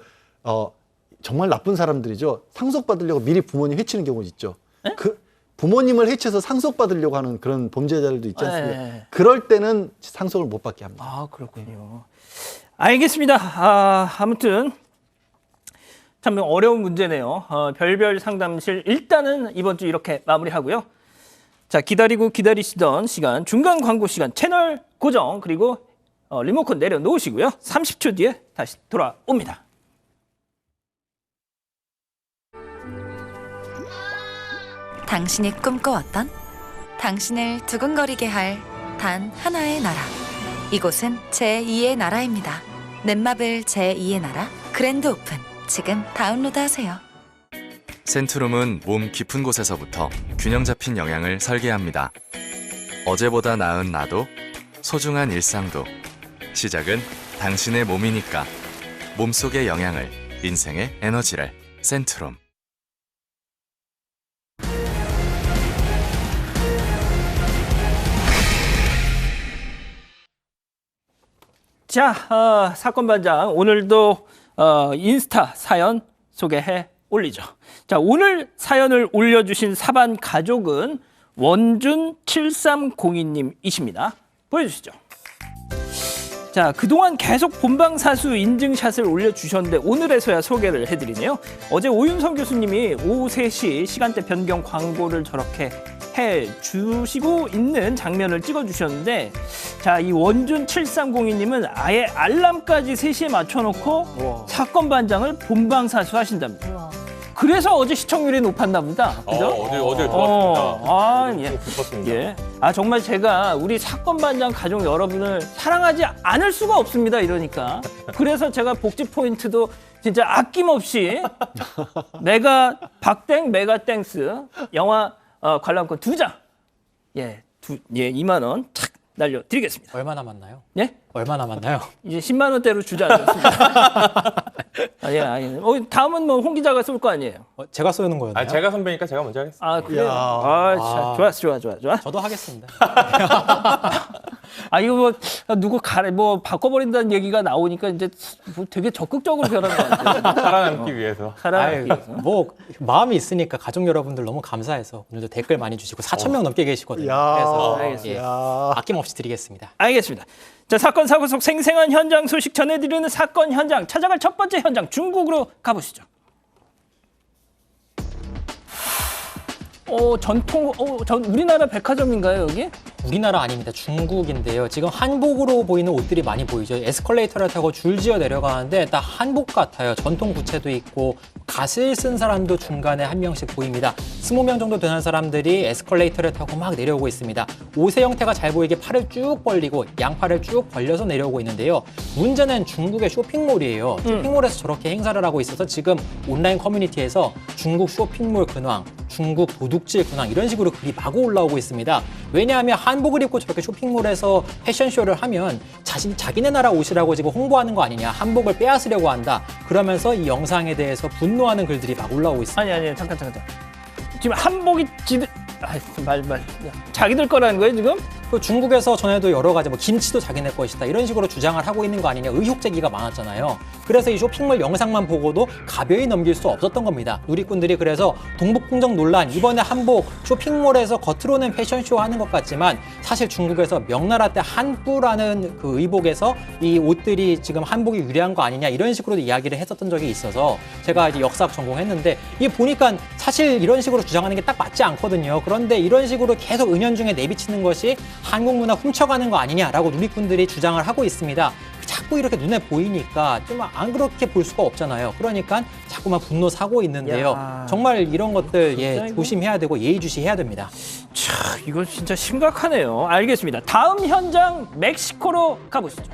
정말 나쁜 사람들이죠. 상속받으려고 미리 부모님 해치는 경우 있죠. 부모님을 해쳐서 상속받으려고 하는 그런 범죄자들도 있지 않습니까? 그럴 때는 상속을 못 받게 합니다. 그렇군요. 알겠습니다. 아무튼 참 어려운 문제네요. 별별 상담실 일단은 이번 주 이렇게 마무리하고요. 자, 기다리시던 시간, 중간 광고 시간, 채널 고정, 그리고 리모컨 내려놓으시고요. 30초 뒤에 다시 돌아옵니다. 당신이 꿈꿔왔던 당신을 두근거리게 할 단 하나의 나라. 이곳은 제2의 나라입니다. 넷마블 제2의 나라 그랜드 오픈. 지금 다운로드하세요. 센트룸은 몸 깊은 곳에서부터 균형 잡힌 영양을 설계합니다. 어제보다 나은 나도, 소중한 일상도. 시작은 당신의 몸이니까. 몸속의 영양을, 인생의 에너지를. 센트룸. 자, 사건 반장 오늘도 인스타 사연 소개해 올리죠. 자, 오늘 사연을 올려주신 사반 가족은 원준 7302님이십니다. 보여주시죠. 자, 그동안 계속 본방사수 인증샷을 올려주셨는데 오늘에서야 소개를 해드리네요. 어제 오윤성 교수님이 오후 3시 시간대 변경 광고를 저렇게 해주시고 있는 장면을 찍어주셨는데, 자, 이 원준 7302님은 아예 알람까지 3시에 맞춰놓고 사건 반장을 본방사수 하신답니다. 그래서 어제 시청률이 높았나 보다. 그죠? 어제 좋았습니다. 예. 기뻤습니다. 예. 정말 제가 우리 사건 반장 가족 여러분을 사랑하지 않을 수가 없습니다. 이러니까. 그래서 제가 복지 포인트도 진짜 아낌없이 메가 박땡, 메가 땡스 영화 관람권 2장. 예. 2만 원 착 날려드리겠습니다. 얼마 남았나요? 예? 얼마 남았나요? 이제 10만 원대로 주지 않았습니다. 아니. 다음은 뭐 홍 기자가 쏠 거 아니에요? 제가 쏘는 거였나요? 제가 선배니까 제가 먼저 하겠습니다. 그래요? 좋아. 저도 하겠습니다. 이거 뭐 누구 바꿔버린다는 얘기가 나오니까 이제 뭐 되게 적극적으로 변한 것 같아요. 살아남기 위해서. 살아남기 위해서. 뭐 마음이 있으니까 가족 여러분들 너무 감사해서 오늘도 댓글 많이 주시고 4,000명 넘게 계시거든요. 그래서 아낌없이 드리겠습니다. 알겠습니다. 자, 사건 사고 속 생생한 현장 소식 전해드리는 사건 현장, 찾아갈 첫 번째 현장 중국으로 가보시죠. 우리나라 백화점인가요, 여기? 우리나라 아닙니다. 중국인데요. 지금 한복으로 보이는 옷들이 많이 보이죠. 에스컬레이터를 타고 줄지어 내려가는데 딱 한복 같아요. 전통 부채도 있고 갓을 쓴 사람도 중간에 한 명씩 보입니다. 20명 정도 되는 사람들이 에스컬레이터를 타고 막 내려오고 있습니다. 옷의 형태가 잘 보이게 팔을 쭉 벌리고 양팔을 쭉 벌려서 내려오고 있는데요. 문제는 중국의 쇼핑몰이에요. 쇼핑몰에서 저렇게 행사를 하고 있어서 지금 온라인 커뮤니티에서 중국 쇼핑몰 근황, 중국 도둑질 근황 이런 식으로 글이 마구 올라오고 있습니다. 왜냐하면 한복을 입고 저렇게 쇼핑몰에서 패션쇼를 하면 자기네 나라 옷이라고 지금 홍보하는 거 아니냐, 한복을 빼앗으려고 한다. 그러면서 이 영상에 대해서 분노하는 글들이 막 올라오고 있습니다. 아니, 잠깐. 지금 한복이 자기들 거라는 거예요, 지금? 중국에서 전에도 여러 가지 김치도 자기네 것이다 이런 식으로 주장을 하고 있는 거 아니냐 의혹 제기가 많았잖아요. 그래서 이 쇼핑몰 영상만 보고도 가벼이 넘길 수 없었던 겁니다. 누리꾼들이 그래서 동북풍정 논란, 이번에 한복 쇼핑몰에서 겉으로는 패션쇼 하는 것 같지만 사실 중국에서 명나라 때 한뿌라는 그 의복에서 이 옷들이 지금 한복이 유리한 거 아니냐 이런 식으로 이야기를 했었던 적이 있어서 제가 이제 역사학 전공했는데 이게 보니까 사실 이런 식으로 주장하는 게 딱 맞지 않거든요. 그런데 이런 식으로 계속 은연중에 내비치는 것이 한국 문화 훔쳐가는 거 아니냐라고 누리꾼들이 주장을 하고 있습니다. 자꾸 이렇게 눈에 보이니까 좀 안 그렇게 볼 수가 없잖아요. 그러니까 자꾸만 분노 사고 있는데요. 정말 이런 것들 조심해야 되고 예의주시해야 됩니다. 이거 진짜 심각하네요. 알겠습니다. 다음 현장 멕시코로 가보시죠.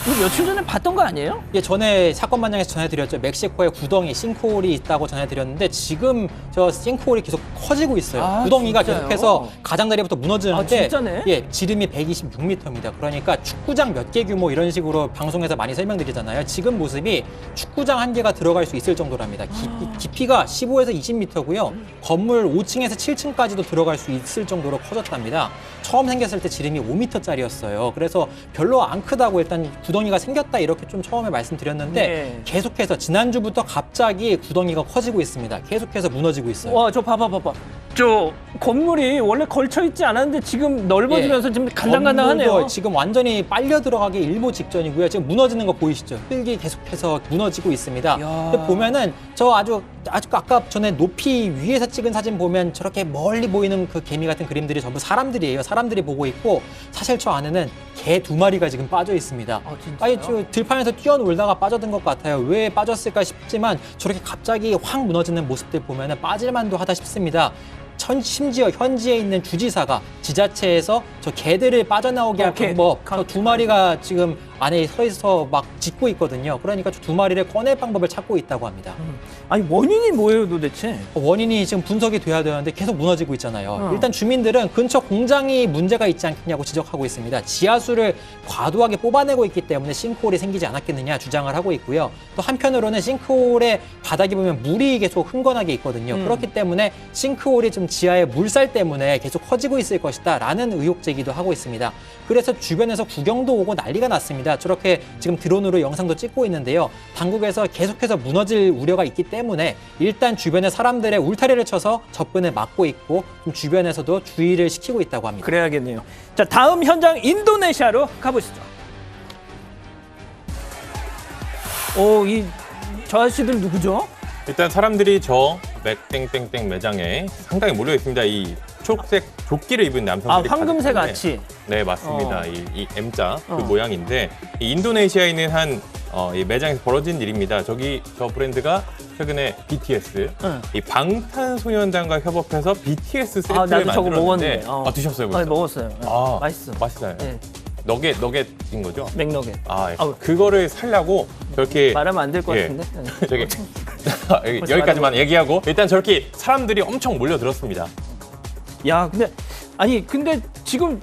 이거 며칠 전에 봤던 거 아니에요? 예, 전에 사건 반장에서 전해드렸죠. 멕시코에 구덩이, 싱크홀이 있다고 전해드렸는데 지금 저 싱크홀이 계속 커지고 있어요. 구덩이가 진짜요? 계속해서 가장자리부터 무너지는데 진짜네? 예, 지름이 126m입니다. 그러니까 축구장 몇 개 규모 이런 식으로 방송에서 많이 설명드리잖아요. 지금 모습이 축구장 한 개가 들어갈 수 있을 정도랍니다. 깊이가 15에서 20m고요. 건물 5층에서 7층까지도 들어갈 수 있을 정도로 커졌답니다. 처음 생겼을 때 지름이 5m짜리였어요. 그래서 별로 안 크다고 일단 구덩이가 생겼다 이렇게 좀 처음에 말씀드렸는데 계속해서 지난주부터 갑자기 구덩이가 커지고 있습니다. 계속해서 무너지고 있어요. 와, 저 봐봐. 저 건물이 원래 걸쳐 있지 않았는데 지금 넓어지면서 지금 간당간당하네요. 건물도 지금 완전히 빨려 들어가기 일보 직전이고요. 지금 무너지는 거 보이시죠? 흙이 계속해서 무너지고 있습니다. 근데 보면은 저 아주 아까 전에 높이 위에서 찍은 사진 보면 저렇게 멀리 보이는 그 개미 같은 그림들이 전부 사람들이에요. 사람들이 보고 있고 사실 저 안에는 개 2마리가 지금 빠져 있습니다. 아예 저 들판에서 뛰어놀다가 빠져든 것 같아요. 왜 빠졌을까 싶지만 저렇게 갑자기 확 무너지는 모습들 보면은 빠질만도 하다 싶습니다. 심지어 현지에 있는 주지사가 지자체에서 저 개들을 빠져나오게 할 방법, 저 2마리가 지금 안에 서 있어서 막 짖고 있거든요. 그러니까 저 2마리를 꺼낼 방법을 찾고 있다고 합니다. 아니, 원인이 뭐예요, 도대체? 원인이 지금 분석이 돼야 되는데 계속 무너지고 있잖아요. 일단 주민들은 근처 공장이 문제가 있지 않겠냐고 지적하고 있습니다. 지하수를 과도하게 뽑아내고 있기 때문에 싱크홀이 생기지 않았겠느냐 주장을 하고 있고요. 또 한편으로는 싱크홀의 바닥에 보면 물이 계속 흥건하게 있거든요. 그렇기 때문에 싱크홀이 좀 지하의 물살 때문에 계속 커지고 있을 것이다 라는 의혹 제기도 하고 있습니다. 그래서 주변에서 구경도 오고 난리가 났습니다. 있습니다. 저렇게 지금 드론으로 영상도 찍고 있는데요. 당국에서 계속해서 무너질 우려가 있기 때문에 일단 주변의 사람들의 울타리를 쳐서 접근을 막고 있고 좀 주변에서도 주의를 시키고 있다고 합니다. 그래야겠네요. 자, 다음 현장 인도네시아로 가보시죠. 저 아저씨들 누구죠? 일단 사람들이 저 맥땡땡땡 매장에 상당히 몰려 있습니다. 이 초록색 조끼를 입은 남성들이 황금색 가득한데, 아치. 네, 맞습니다. 이 M자 그 모양인데 이 인도네시아에 있는 한 이 매장에서 벌어진 일입니다. 저 브랜드가 최근에 BTS, 이 방탄소년단과 협업해서 BTS 세트를 나도 저거 만들었는데 먹었는데. 드셨어요? 벌써? 먹었어요. 맛있어. 맛있어요. 네. 너겟인 거죠? 맥너겟. 그거를 살려고 저렇게 말하면 안 될 것 같은데. 저기 여기까지만 얘기하고 일단 저렇게 사람들이 엄청 몰려들었습니다. 야, 근데 지금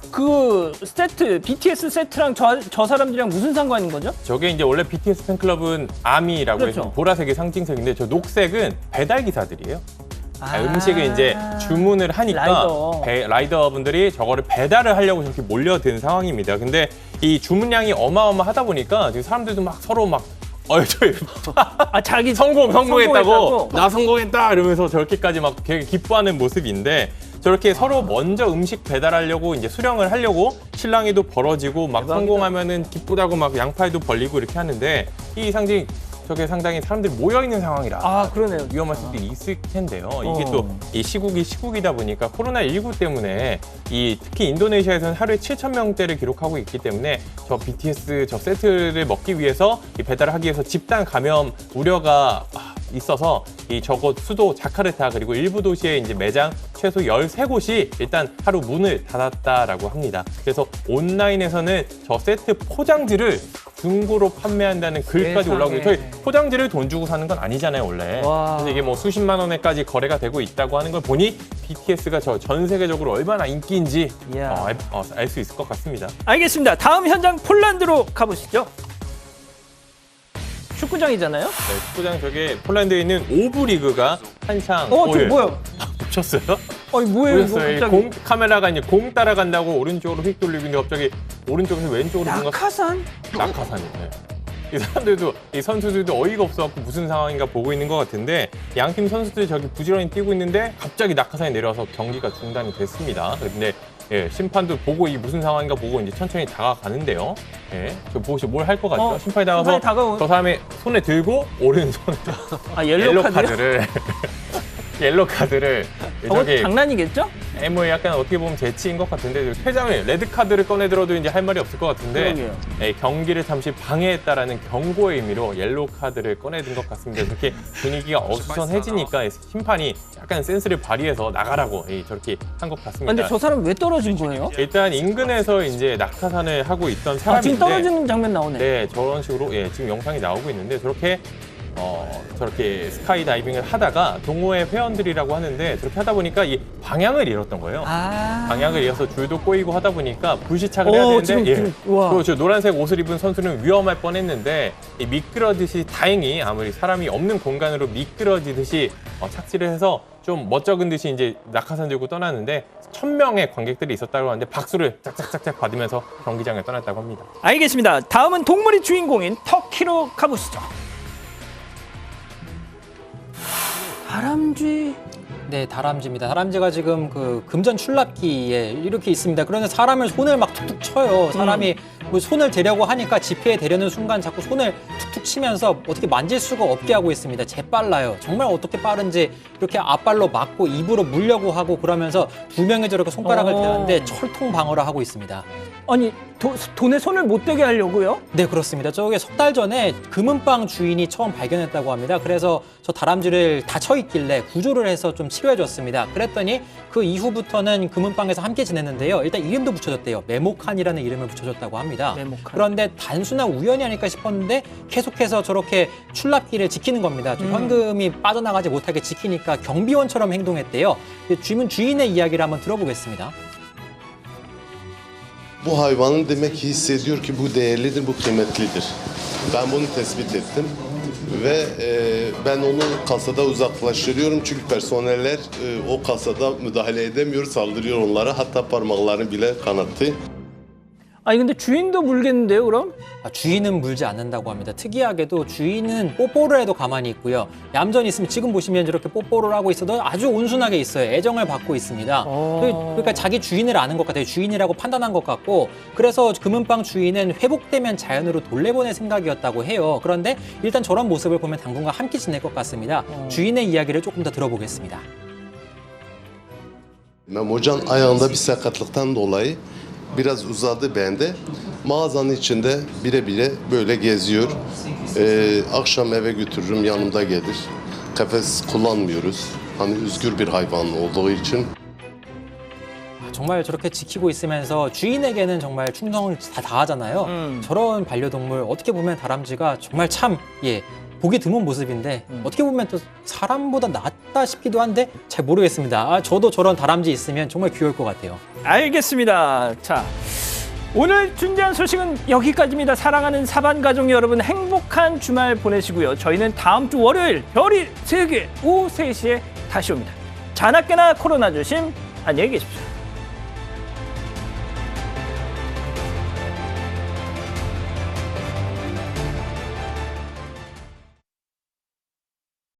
그 세트, BTS 세트랑 저 사람들이랑 무슨 상관인 거죠? 저게 이제 원래 BTS 팬클럽은 아미라고 그렇죠. 해서 보라색이 상징색인데 저 녹색은 배달 기사들이에요. 음식을 이제 주문을 하니까 라이더분들이 저거를 배달을 하려고 저렇게 몰려든 상황입니다. 근데 이 주문량이 어마어마하다 보니까 지금 사람들도 막 서로 막 자기 성공했다고 나 성공했다 이러면서 저렇게까지 막 되게 기뻐하는 모습인데 저렇게 서로 먼저 음식 배달하려고 이제 수령을 하려고 실랑이도 벌어지고 막 성공하면은 기쁘다고 막 양팔도 벌리고 이렇게 하는데 이 저게 상당히 사람들이 모여 있는 상황이라 그러네요. 위험할 수도 있을 텐데요. 이게 또 이 시국이다 보니까 코로나19 때문에 특히 인도네시아에서는 하루에 7,000명대를 기록하고 있기 때문에 저 BTS 저 세트를 먹기 위해서 이 배달을 하기 위해서 집단 감염 우려가 있어서 저곳 수도 자카르타 그리고 일부 도시의 이제 매장 최소 13곳이 일단 하루 문을 닫았다라고 합니다. 그래서 온라인에서는 저 세트 포장지를 중고로 판매한다는 글까지 올라오고 있어요. 저희 포장지를 돈 주고 사는 건 아니잖아요, 원래. 그래서 이게 뭐 수십만 원에까지 거래가 되고 있다고 하는 걸 보니 BTS가 전 세계적으로 얼마나 인기인지 알 수 있을 것 같습니다. 알겠습니다. 다음 현장 폴란드로 가보시죠. 축구장이잖아요. 네, 축구장 저게 폴란드에 있는 오브 리그가 한창. 저 뭐야? 붙였어요? 뭐예요? 이거 갑자기? 카메라가 이제 공 따라간다고 오른쪽으로 휙 돌리고 있는데 갑자기 오른쪽에서 왼쪽으로 낙하산? 낙하산이에요. 네. 이 사람들도 이 선수들도 어이가 없어갖고 무슨 상황인가 보고 있는 것 같은데 양팀 선수들이 저기 부지런히 뛰고 있는데 갑자기 낙하산이 내려와서 경기가 중단이 됐습니다. 그런데 심판도 보고 이 무슨 상황인가 보고 이제 천천히 다가가는데요. 저 보시 뭘 할 것 같죠? 심판이 다가가서 저 사람이 손에 들고 오른손에 옐로 카드를 옐로 카드를 저거 장난이겠죠? 뭐 약간 어떻게 보면 재치인 것 같은데 퇴장을 레드 카드를 꺼내들어도 이제 할 말이 없을 것 같은데 경기를 잠시 방해했다라는 경고의 의미로 옐로 카드를 꺼내든 것 같습니다. 그렇게 분위기가 어수선해지니까 심판이 약간 센스를 발휘해서 나가라고 저렇게 한 것 같습니다. 근데 저 사람 왜 떨어진 거예요? 일단 인근에서 이제 낙하산을 하고 있던 사람인데 지금 떨어지는 장면 나오네. 네, 저런 식으로 지금 영상이 나오고 있는데 저렇게 스카이 다이빙을 하다가 동호회 회원들이라고 하는데 저렇게 하다 보니까 이 방향을 잃었던 거예요. 방향을 잃어서 줄도 꼬이고 하다 보니까 불시착을 해야 되는데 그렇죠. 노란색 옷을 입은 선수는 위험할 뻔했는데 미끄러지듯이 다행히 아무리 사람이 없는 공간으로 미끄러지듯이 착지를 해서 좀 멋쩍은 듯이 이제 낙하산 들고 떠났는데 1,000명의 관객들이 있었다고 하는데 박수를 짝짝짝짝 받으면서 경기장을 떠났다고 합니다. 알겠습니다. 다음은 동물이 주인공인 터키로 가보시죠. 다람쥐. 네, 다람쥐입니다. 다람쥐가 지금 그 금전 출납기에 이렇게 있습니다. 그런데 사람을 손을 막 툭툭 쳐요. 사람이 뭐 손을 대려고 하니까 지폐에 대려는 순간 자꾸 손을 툭툭 치면서 어떻게 만질 수가 없게 하고 있습니다. 재빨라요. 정말 어떻게 빠른지 이렇게 앞발로 맞고 입으로 물려고 하고 그러면서 두 명이 저렇게 손가락을 대는데 철통 방어를 하고 있습니다. 아니 돈에 손을 못 대게 하려고요? 네, 그렇습니다. 저게 석 달 전에 금은방 주인이 처음 발견했다고 합니다. 그래서 저 다람쥐를 다쳐 있길래 구조를 해서 좀 치료해줬습니다. 그랬더니 그 이후부터는 금은방에서 함께 지냈는데요. 일단 이름도 붙여줬대요. 메모칸이라는 이름을 붙여줬다고 합니다. 메모칸. 그런데 단순한 우연이 아닐까 싶었는데 계속해서 저렇게 출납기를 지키는 겁니다. 좀 현금이 빠져나가지 못하게 지키니까 경비원처럼 행동했대요. 주인의 이야기를 한번 들어보겠습니다. Bu hayvanın demek ki hissediyor ki bu değerlidir, bu kıymetlidir. Ben bunu tespit ettim ve ben onu kasada uzaklaştırıyorum çünkü personeller o kasada müdahale edemiyor, saldırıyor onlara, hatta parmaklarını bile kanattı. 아니 근데 주인도 물겠는데요, 그럼? 주인은 물지 않는다고 합니다. 특이하게도 주인은 뽀뽀를 해도 가만히 있고요. 얌전히 있으면 지금 보시면 저렇게 뽀뽀를 하고 있어도 아주 온순하게 있어요. 애정을 받고 있습니다. 그러니까 자기 주인을 아는 것 같아요. 주인이라고 판단한 것 같고 그래서 금은방 주인은 회복되면 자연으로 돌려보낼 생각이었다고 해요. 그런데 일단 저런 모습을 보면 당분간 함께 지낼 것 같습니다. 주인의 이야기를 조금 더 들어보겠습니다. Memocan ayağında bir sakatlıktan dolayı biraz uzadı bende. Mağazanın içinde bire bire böyle geziyor. Akşam eve götürürüm, yanımda gelir. Kafes kullanmıyoruz. Hani özgür bir hayvan olduğu için. 정말 저렇게 지키고 있으면서 주인에게는 정말 충성을 다 다하잖아요. 저런 반려동물 어떻게 보면 다람쥐가 정말 참 보기 드문 모습인데 어떻게 보면 또 사람보다 낫다 싶기도 한데 잘 모르겠습니다. 저도 저런 다람쥐 있으면 정말 귀여울 것 같아요. 알겠습니다. 자, 오늘 준비한 소식은 여기까지입니다. 사랑하는 사반가족 여러분 행복한 주말 보내시고요. 저희는 다음 주 월요일 별이 3개 오후 3시에 다시 옵니다. 자나깨나 코로나 조심, 안녕히 계십시오.